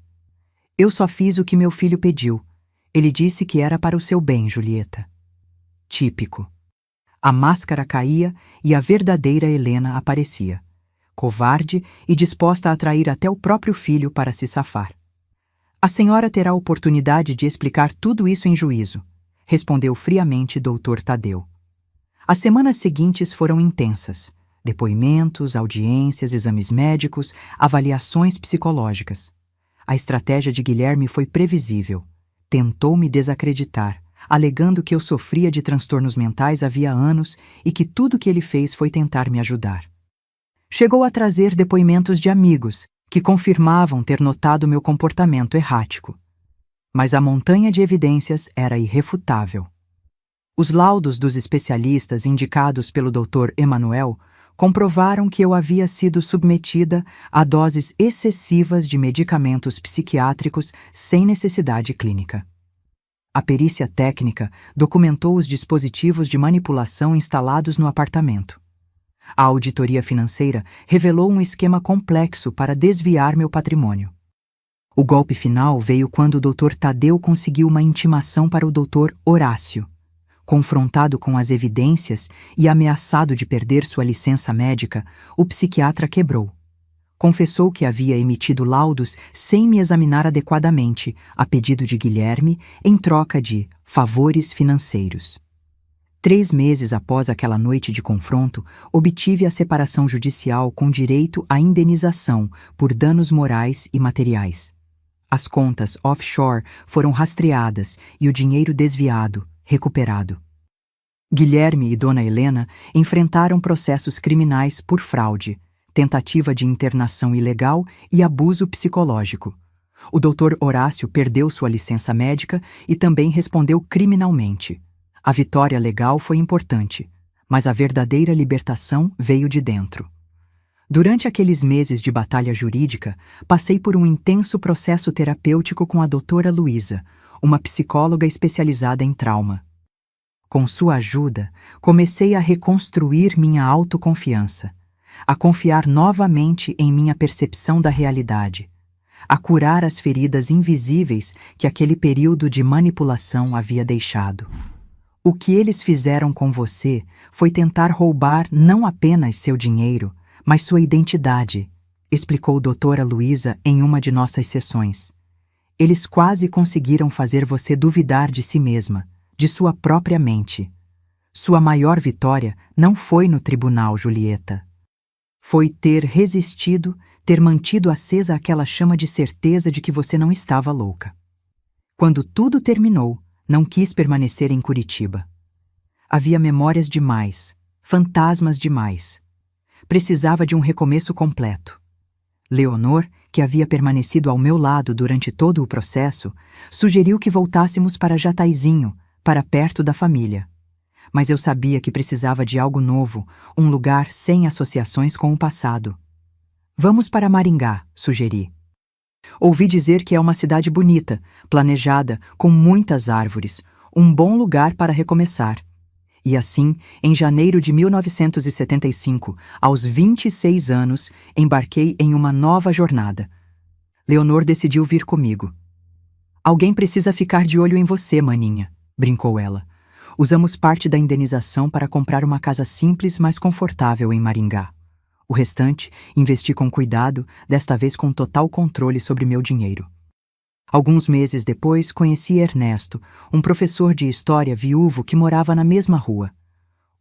Eu só fiz o que meu filho pediu. Ele disse que era para o seu bem, Julieta. Típico. A máscara caía e a verdadeira Helena aparecia, covarde e disposta a trair até o próprio filho para se safar. A senhora terá oportunidade de explicar tudo isso em juízo, respondeu friamente Dr. Tadeu. As semanas seguintes foram intensas. Depoimentos, audiências, exames médicos, avaliações psicológicas. A estratégia de Guilherme foi previsível. Tentou me desacreditar, alegando que eu sofria de transtornos mentais havia anos e que tudo que ele fez foi tentar me ajudar. Chegou a trazer depoimentos de amigos que confirmavam ter notado meu comportamento errático. Mas a montanha de evidências era irrefutável. Os laudos dos especialistas indicados pelo Dr. Emanuel comprovaram que eu havia sido submetida a doses excessivas de medicamentos psiquiátricos sem necessidade clínica. A perícia técnica documentou os dispositivos de manipulação instalados no apartamento. A auditoria financeira revelou um esquema complexo para desviar meu patrimônio. O golpe final veio quando o Dr. Tadeu conseguiu uma intimação para o Dr. Horácio. Confrontado com as evidências e ameaçado de perder sua licença médica, o psiquiatra quebrou. Confessou que havia emitido laudos sem me examinar adequadamente, a pedido de Guilherme, em troca de favores financeiros. 3 meses após aquela noite de confronto, obtive a separação judicial com direito à indenização por danos morais e materiais. As contas offshore foram rastreadas e o dinheiro desviado, recuperado. Guilherme e Dona Helena enfrentaram processos criminais por fraude, tentativa de internação ilegal e abuso psicológico. O Dr. Horácio perdeu sua licença médica e também respondeu criminalmente. A vitória legal foi importante, mas a verdadeira libertação veio de dentro. Durante aqueles meses de batalha jurídica, passei por um intenso processo terapêutico com a doutora Luísa, uma psicóloga especializada em trauma. Com sua ajuda, comecei a reconstruir minha autoconfiança, a confiar novamente em minha percepção da realidade, a curar as feridas invisíveis que aquele período de manipulação havia deixado. O que eles fizeram com você foi tentar roubar não apenas seu dinheiro, Mas sua identidade, explicou doutora Luísa em uma de nossas sessões. Eles quase conseguiram fazer você duvidar de si mesma, de sua própria mente. Sua maior vitória não foi no tribunal, Julieta. Foi ter resistido, ter mantido acesa aquela chama de certeza de que você não estava louca. Quando tudo terminou, não quis permanecer em Curitiba. Havia memórias demais, fantasmas demais. Precisava de um recomeço completo. Leonor, que havia permanecido ao meu lado durante todo o processo, sugeriu que voltássemos para Jataizinho, para perto da família. Mas eu sabia que precisava de algo novo, um lugar sem associações com o passado. Vamos para Maringá, sugeri. Ouvi dizer que é uma cidade bonita, planejada, com muitas árvores, um bom lugar para recomeçar. E assim, em janeiro de 1975, aos 26 anos, embarquei em uma nova jornada. Leonor decidiu vir comigo. Alguém precisa ficar de olho em você, maninha, brincou ela. Usamos parte da indenização para comprar uma casa simples, mas confortável em Maringá. O restante, investi com cuidado, desta vez com total controle sobre meu dinheiro. Alguns meses depois, conheci Ernesto, um professor de história viúvo que morava na mesma rua.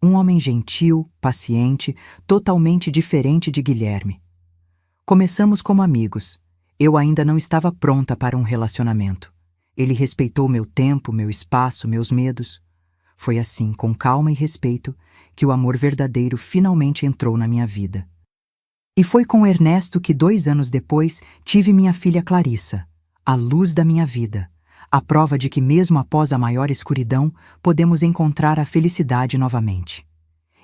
Um homem gentil, paciente, totalmente diferente de Guilherme. Começamos como amigos. Eu ainda não estava pronta para um relacionamento. Ele respeitou meu tempo, meu espaço, meus medos. Foi assim, com calma e respeito, que o amor verdadeiro finalmente entrou na minha vida. E foi com Ernesto que 2 anos depois tive minha filha Clarissa, a luz da minha vida, a prova de que mesmo após a maior escuridão, podemos encontrar a felicidade novamente.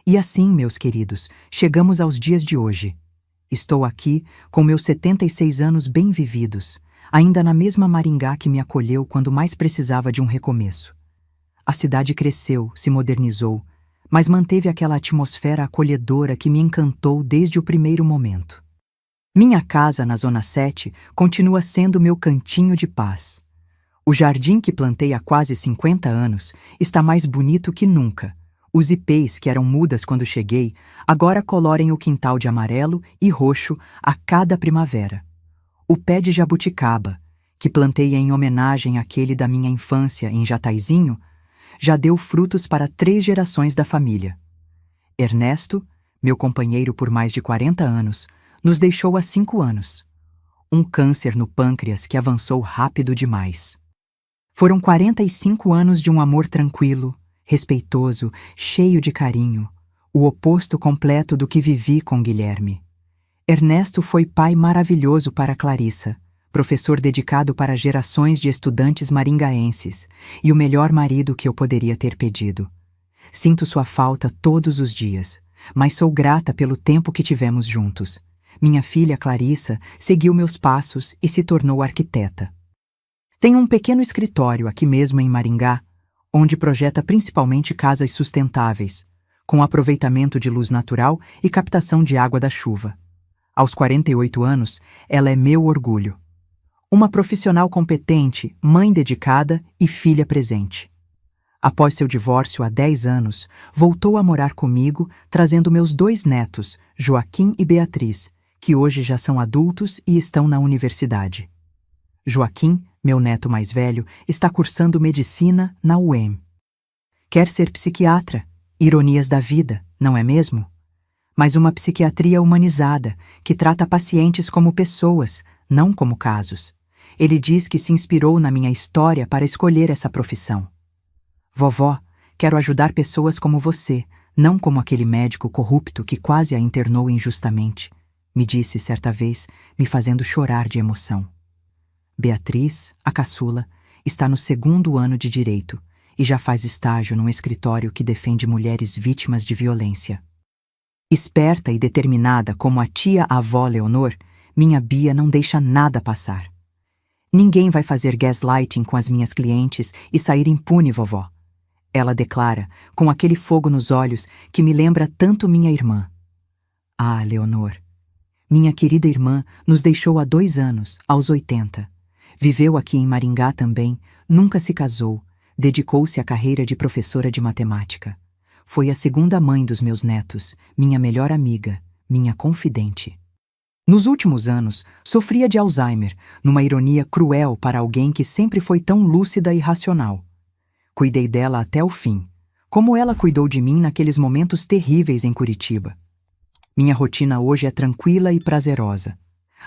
E assim, meus queridos, chegamos aos dias de hoje. Estou aqui, com meus 76 anos bem vividos, ainda na mesma Maringá que me acolheu quando mais precisava de um recomeço. A cidade cresceu, se modernizou, mas manteve aquela atmosfera acolhedora que me encantou desde o primeiro momento. Minha casa na Zona 7 continua sendo meu cantinho de paz. O jardim que plantei há quase 50 anos está mais bonito que nunca. Os ipês, que eram mudas quando cheguei, agora colorem o quintal de amarelo e roxo a cada primavera. O pé de jabuticaba, que plantei em homenagem àquele da minha infância em Jataizinho, já deu frutos para 3 gerações da família. Ernesto, meu companheiro por mais de 40 anos, nos deixou há 5 anos. Um câncer no pâncreas que avançou rápido demais. Foram 45 anos de um amor tranquilo, respeitoso, cheio de carinho, o oposto completo do que vivi com Guilherme. Ernesto foi pai maravilhoso para Clarissa, professor dedicado para gerações de estudantes maringaenses e o melhor marido que eu poderia ter pedido. Sinto sua falta todos os dias, mas sou grata pelo tempo que tivemos juntos. Minha filha Clarissa seguiu meus passos e se tornou arquiteta. Tem um pequeno escritório aqui mesmo em Maringá, onde projeta principalmente casas sustentáveis, com aproveitamento de luz natural e captação de água da chuva. Aos 48 anos, ela é meu orgulho. Uma profissional competente, mãe dedicada e filha presente. Após seu divórcio há 10 anos, voltou a morar comigo, trazendo meus 2 netos, Joaquim e Beatriz, que hoje já são adultos e estão na universidade. Joaquim, meu neto mais velho, está cursando medicina na UEM. Quer ser psiquiatra, ironias da vida, não é mesmo? Mas uma psiquiatria humanizada, que trata pacientes como pessoas, não como casos. Ele diz que se inspirou na minha história para escolher essa profissão. Vovó, quero ajudar pessoas como você, não como aquele médico corrupto que quase a internou injustamente, me disse certa vez, me fazendo chorar de emoção. Beatriz, a caçula, está no 2º ano de Direito e já faz estágio num escritório que defende mulheres vítimas de violência. Esperta e determinada como a tia-avó Leonor, minha Bia não deixa nada passar. Ninguém vai fazer gaslighting com as minhas clientes e sair impune, vovó. Ela declara, com aquele fogo nos olhos que me lembra tanto minha irmã. Ah, Leonor. Minha querida irmã nos deixou há 2 anos, aos 80. Viveu aqui em Maringá também, nunca se casou, dedicou-se à carreira de professora de matemática. Foi a 2ª mãe dos meus netos, minha melhor amiga, minha confidente. Nos últimos anos, sofria de Alzheimer, numa ironia cruel para alguém que sempre foi tão lúcida e racional. Cuidei dela até o fim, como ela cuidou de mim naqueles momentos terríveis em Curitiba. Minha rotina hoje é tranquila e prazerosa.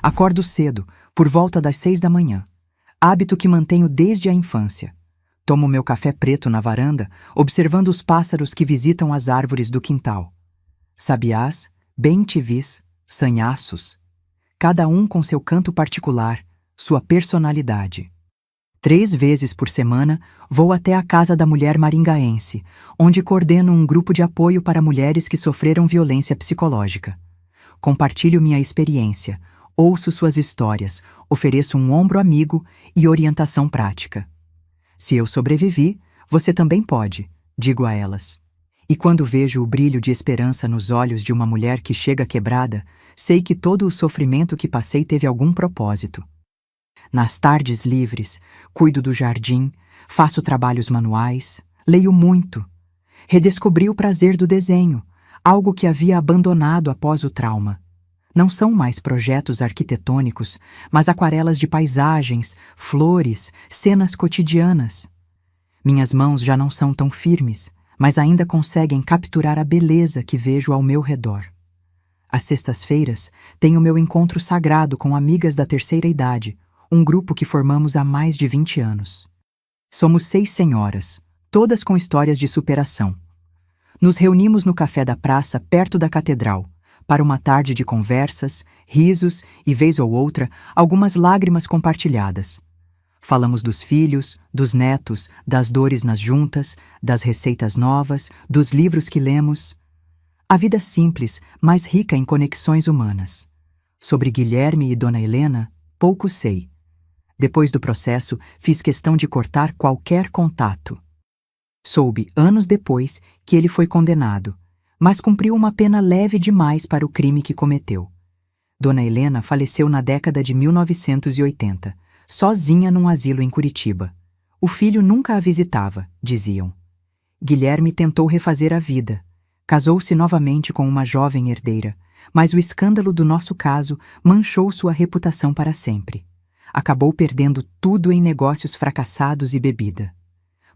Acordo cedo, por volta das 6 da manhã, hábito que mantenho desde a infância. Tomo meu café preto na varanda, observando os pássaros que visitam as árvores do quintal. Sabiás, bem-te-vis, sanhaços, cada um com seu canto particular, sua personalidade. 3 vezes por semana, vou até a Casa da Mulher Maringaense, onde coordeno um grupo de apoio para mulheres que sofreram violência psicológica. Compartilho minha experiência, ouço suas histórias, ofereço um ombro amigo e orientação prática. Se eu sobrevivi, você também pode, digo a elas. E quando vejo o brilho de esperança nos olhos de uma mulher que chega quebrada, sei que todo o sofrimento que passei teve algum propósito. Nas tardes livres, cuido do jardim, faço trabalhos manuais, leio muito. Redescobri o prazer do desenho, algo que havia abandonado após o trauma. Não são mais projetos arquitetônicos, mas aquarelas de paisagens, flores, cenas cotidianas. Minhas mãos já não são tão firmes, mas ainda conseguem capturar a beleza que vejo ao meu redor. Às sextas-feiras, tenho meu encontro sagrado com amigas da terceira idade, um grupo que formamos há mais de 20 anos. Somos 6 senhoras, todas com histórias de superação. Nos reunimos no café da praça, perto da catedral, para uma tarde de conversas, risos e, vez ou outra, algumas lágrimas compartilhadas. Falamos dos filhos, dos netos, das dores nas juntas, das receitas novas, dos livros que lemos. A vida simples, mas rica em conexões humanas. Sobre Guilherme e Dona Helena, pouco sei. Depois do processo, fiz questão de cortar qualquer contato. Soube, anos depois, que ele foi condenado, mas cumpriu uma pena leve demais para o crime que cometeu. Dona Helena faleceu na década de 1980, sozinha num asilo em Curitiba. O filho nunca a visitava, diziam. Guilherme tentou refazer a vida. Casou-se novamente com uma jovem herdeira, mas o escândalo do nosso caso manchou sua reputação para sempre. Acabou perdendo tudo em negócios fracassados e bebida.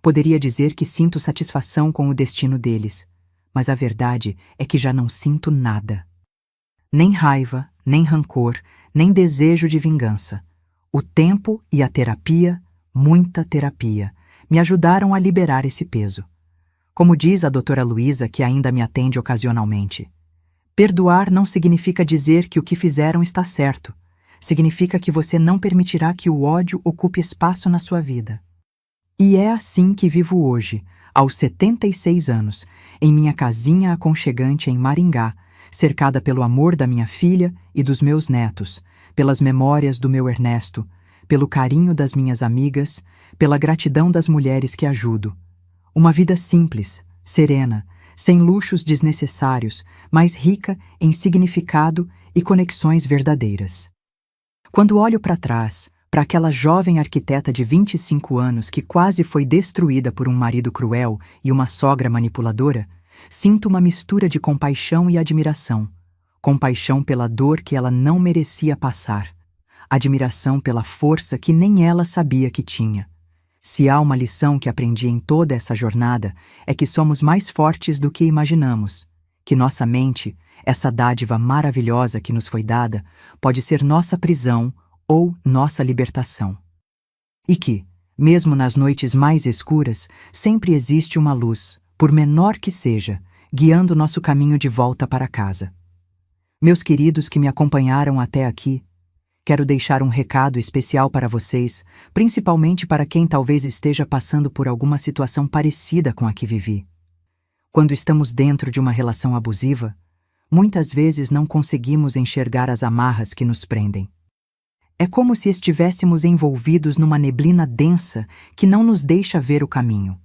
Poderia dizer que sinto satisfação com o destino deles, mas a verdade é que já não sinto nada. Nem raiva, nem rancor, nem desejo de vingança. O tempo e a terapia, muita terapia, me ajudaram a liberar esse peso. Como diz a doutora Luísa, que ainda me atende ocasionalmente, perdoar não significa dizer que o que fizeram está certo. Significa que você não permitirá que o ódio ocupe espaço na sua vida. E é assim que vivo hoje, aos 76 anos, em minha casinha aconchegante em Maringá, cercada pelo amor da minha filha e dos meus netos, pelas memórias do meu Ernesto, pelo carinho das minhas amigas, pela gratidão das mulheres que ajudo. Uma vida simples, serena, sem luxos desnecessários, mas rica em significado e conexões verdadeiras. Quando olho para trás, para aquela jovem arquiteta de 25 anos que quase foi destruída por um marido cruel e uma sogra manipuladora, sinto uma mistura de compaixão e admiração. Compaixão pela dor que ela não merecia passar. Admiração pela força que nem ela sabia que tinha. Se há uma lição que aprendi em toda essa jornada, é que somos mais fortes do que imaginamos. Que nossa mente, essa dádiva maravilhosa que nos foi dada, pode ser nossa prisão ou nossa libertação. E que, mesmo nas noites mais escuras, sempre existe uma luz, por menor que seja, guiando nosso caminho de volta para casa. Meus queridos que me acompanharam até aqui, quero deixar um recado especial para vocês, principalmente para quem talvez esteja passando por alguma situação parecida com a que vivi. Quando estamos dentro de uma relação abusiva, muitas vezes não conseguimos enxergar as amarras que nos prendem. É como se estivéssemos envolvidos numa neblina densa que não nos deixa ver o caminho.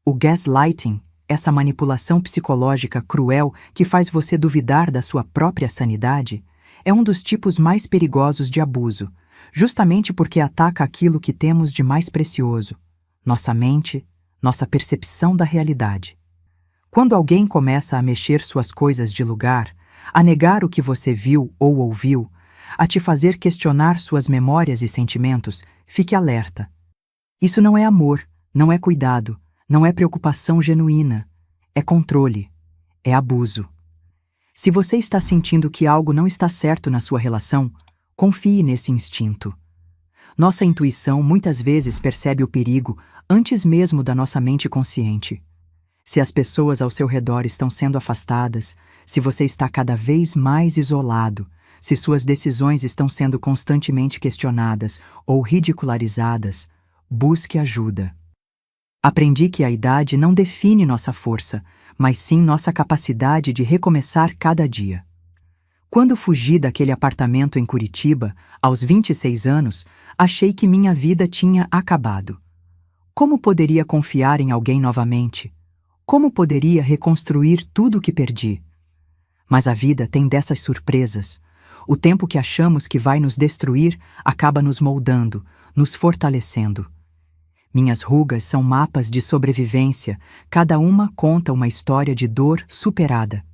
O gaslighting, essa manipulação psicológica cruel que faz você duvidar da sua própria sanidade, é um dos tipos mais perigosos de abuso, justamente porque ataca aquilo que temos de mais precioso, nossa mente, nossa percepção da realidade. Quando alguém começa a mexer suas coisas de lugar, a negar o que você viu ou ouviu, a te fazer questionar suas memórias e sentimentos, fique alerta. Isso não é amor, não é cuidado, não é preocupação genuína, é controle, é abuso. Se você está sentindo que algo não está certo na sua relação, confie nesse instinto. Nossa intuição muitas vezes percebe o perigo antes mesmo da nossa mente consciente. Se as pessoas ao seu redor estão sendo afastadas, se você está cada vez mais isolado, se suas decisões estão sendo constantemente questionadas ou ridicularizadas, busque ajuda. Aprendi que a idade não define nossa força, mas sim nossa capacidade de recomeçar cada dia. Quando fugi daquele apartamento em Curitiba, aos 26 anos, achei que minha vida tinha acabado. Como poderia confiar em alguém novamente? Como poderia reconstruir tudo o que perdi? Mas a vida tem dessas surpresas. O tempo que achamos que vai nos destruir acaba nos moldando, nos fortalecendo. Minhas rugas são mapas de sobrevivência, cada uma conta uma história de dor superada.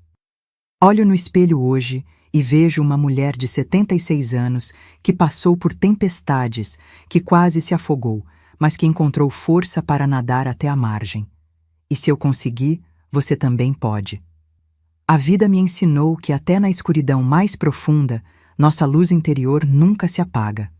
Olho no espelho hoje e vejo uma mulher de 76 anos que passou por tempestades, que quase se afogou, mas que encontrou força para nadar até a margem. E se eu conseguir, você também pode. A vida me ensinou que até na escuridão mais profunda, nossa luz interior nunca se apaga.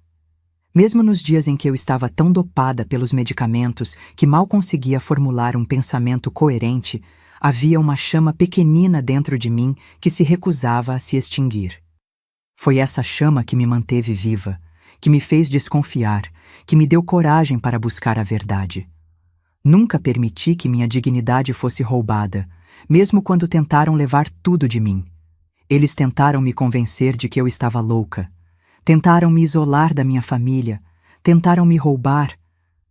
Mesmo nos dias em que eu estava tão dopada pelos medicamentos que mal conseguia formular um pensamento coerente, havia uma chama pequenina dentro de mim que se recusava a se extinguir. Foi essa chama que me manteve viva, que me fez desconfiar, que me deu coragem para buscar a verdade. Nunca permiti que minha dignidade fosse roubada, mesmo quando tentaram levar tudo de mim. Eles tentaram me convencer de que eu estava louca. Tentaram me isolar da minha família, tentaram me roubar,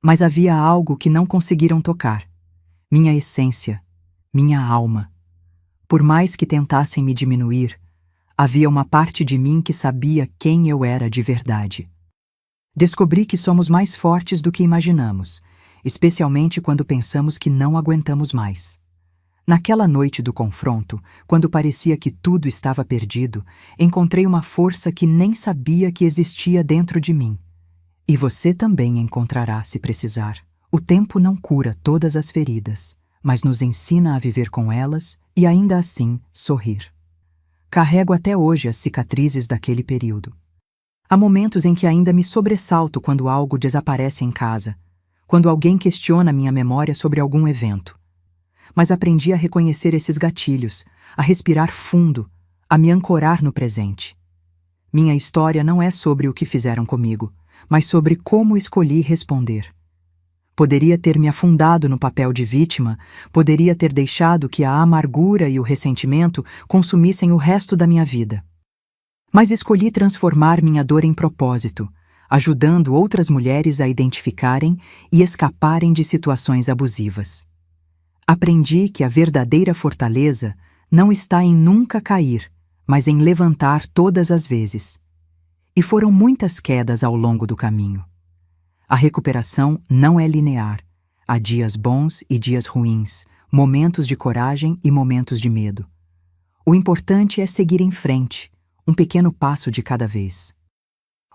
mas havia algo que não conseguiram tocar. Minha essência, minha alma. Por mais que tentassem me diminuir, havia uma parte de mim que sabia quem eu era de verdade. Descobri que somos mais fortes do que imaginamos, especialmente quando pensamos que não aguentamos mais. Naquela noite do confronto, quando parecia que tudo estava perdido, encontrei uma força que nem sabia que existia dentro de mim. E você também encontrará, se precisar. O tempo não cura todas as feridas, mas nos ensina a viver com elas e ainda assim sorrir. Carrego até hoje as cicatrizes daquele período. Há momentos em que ainda me sobressalto quando algo desaparece em casa, quando alguém questiona minha memória sobre algum evento. Mas aprendi a reconhecer esses gatilhos, a respirar fundo, a me ancorar no presente. Minha história não é sobre o que fizeram comigo, mas sobre como escolhi responder. Poderia ter me afundado no papel de vítima, poderia ter deixado que a amargura e o ressentimento consumissem o resto da minha vida. Mas escolhi transformar minha dor em propósito, ajudando outras mulheres a identificarem e escaparem de situações abusivas. Aprendi que a verdadeira fortaleza não está em nunca cair, mas em levantar todas as vezes. E foram muitas quedas ao longo do caminho. A recuperação não é linear. Há dias bons e dias ruins, momentos de coragem e momentos de medo. O importante é seguir em frente, um pequeno passo de cada vez.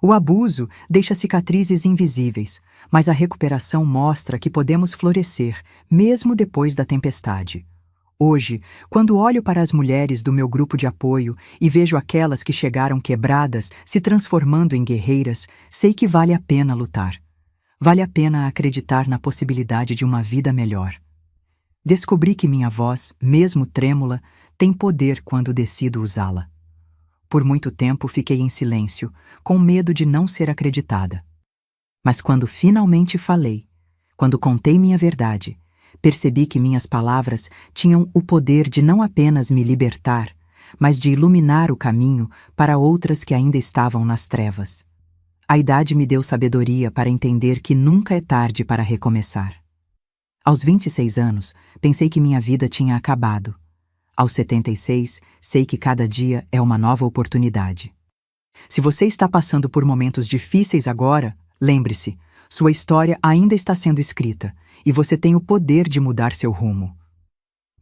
O abuso deixa cicatrizes invisíveis, mas a recuperação mostra que podemos florescer, mesmo depois da tempestade. Hoje, quando olho para as mulheres do meu grupo de apoio e vejo aquelas que chegaram quebradas se transformando em guerreiras, sei que vale a pena lutar. Vale a pena acreditar na possibilidade de uma vida melhor. Descobri que minha voz, mesmo trêmula, tem poder quando decido usá-la. Por muito tempo fiquei em silêncio, com medo de não ser acreditada. Mas quando finalmente falei, quando contei minha verdade, percebi que minhas palavras tinham o poder de não apenas me libertar, mas de iluminar o caminho para outras que ainda estavam nas trevas. A idade me deu sabedoria para entender que nunca é tarde para recomeçar. Aos 26 anos, pensei que minha vida tinha acabado. Aos 76, sei que cada dia é uma nova oportunidade. Se você está passando por momentos difíceis agora, lembre-se, sua história ainda está sendo escrita e você tem o poder de mudar seu rumo.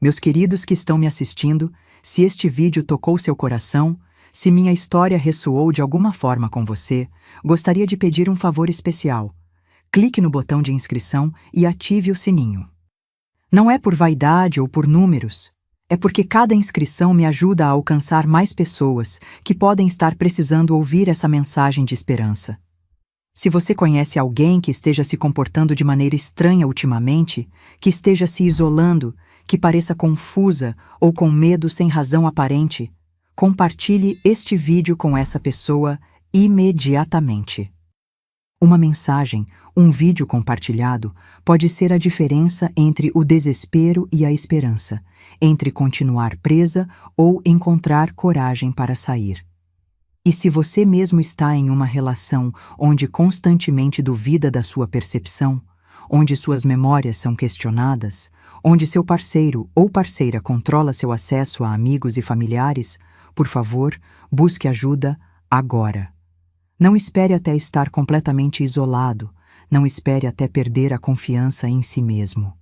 Meus queridos que estão me assistindo, se este vídeo tocou seu coração, se minha história ressoou de alguma forma com você, gostaria de pedir um favor especial. Clique no botão de inscrição e ative o sininho. Não é por vaidade ou por números, é porque cada inscrição me ajuda a alcançar mais pessoas que podem estar precisando ouvir essa mensagem de esperança. Se você conhece alguém que esteja se comportando de maneira estranha ultimamente, que esteja se isolando, que pareça confusa ou com medo sem razão aparente, compartilhe este vídeo com essa pessoa imediatamente. Uma mensagem, um vídeo compartilhado, pode ser a diferença entre o desespero e a esperança, entre continuar presa ou encontrar coragem para sair. E se você mesmo está em uma relação onde constantemente duvida da sua percepção, onde suas memórias são questionadas, onde seu parceiro ou parceira controla seu acesso a amigos e familiares, por favor, busque ajuda agora. Não espere até estar completamente isolado, não espere até perder a confiança em si mesmo.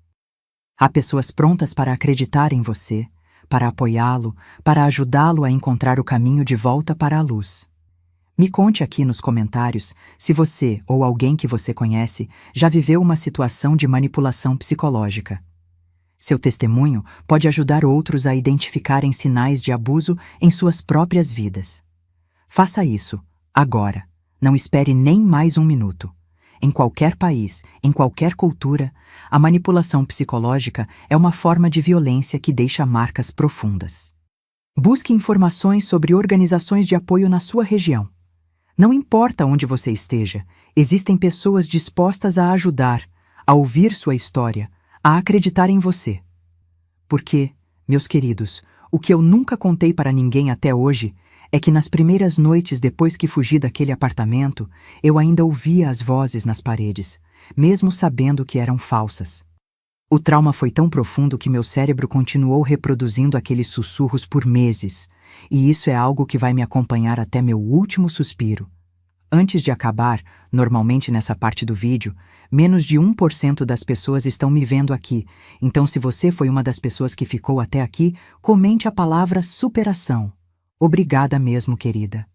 Há pessoas prontas para acreditar em você, para apoiá-lo, para ajudá-lo a encontrar o caminho de volta para a luz. Me conte aqui nos comentários se você ou alguém que você conhece já viveu uma situação de manipulação psicológica. Seu testemunho pode ajudar outros a identificarem sinais de abuso em suas próprias vidas. Faça isso, agora. Não espere nem mais um minuto. Em qualquer país, em qualquer cultura, a manipulação psicológica é uma forma de violência que deixa marcas profundas. Busque informações sobre organizações de apoio na sua região. Não importa onde você esteja, existem pessoas dispostas a ajudar, a ouvir sua história, a acreditar em você. Porque, meus queridos, o que eu nunca contei para ninguém até hoje é que nas primeiras noites depois que fugi daquele apartamento, eu ainda ouvia as vozes nas paredes, mesmo sabendo que eram falsas. O trauma foi tão profundo que meu cérebro continuou reproduzindo aqueles sussurros por meses, e isso é algo que vai me acompanhar até meu último suspiro. Antes de acabar, normalmente nessa parte do vídeo, menos de 1% das pessoas estão me vendo aqui, então se você foi uma das pessoas que ficou até aqui, comente a palavra superação. Obrigada mesmo, querida.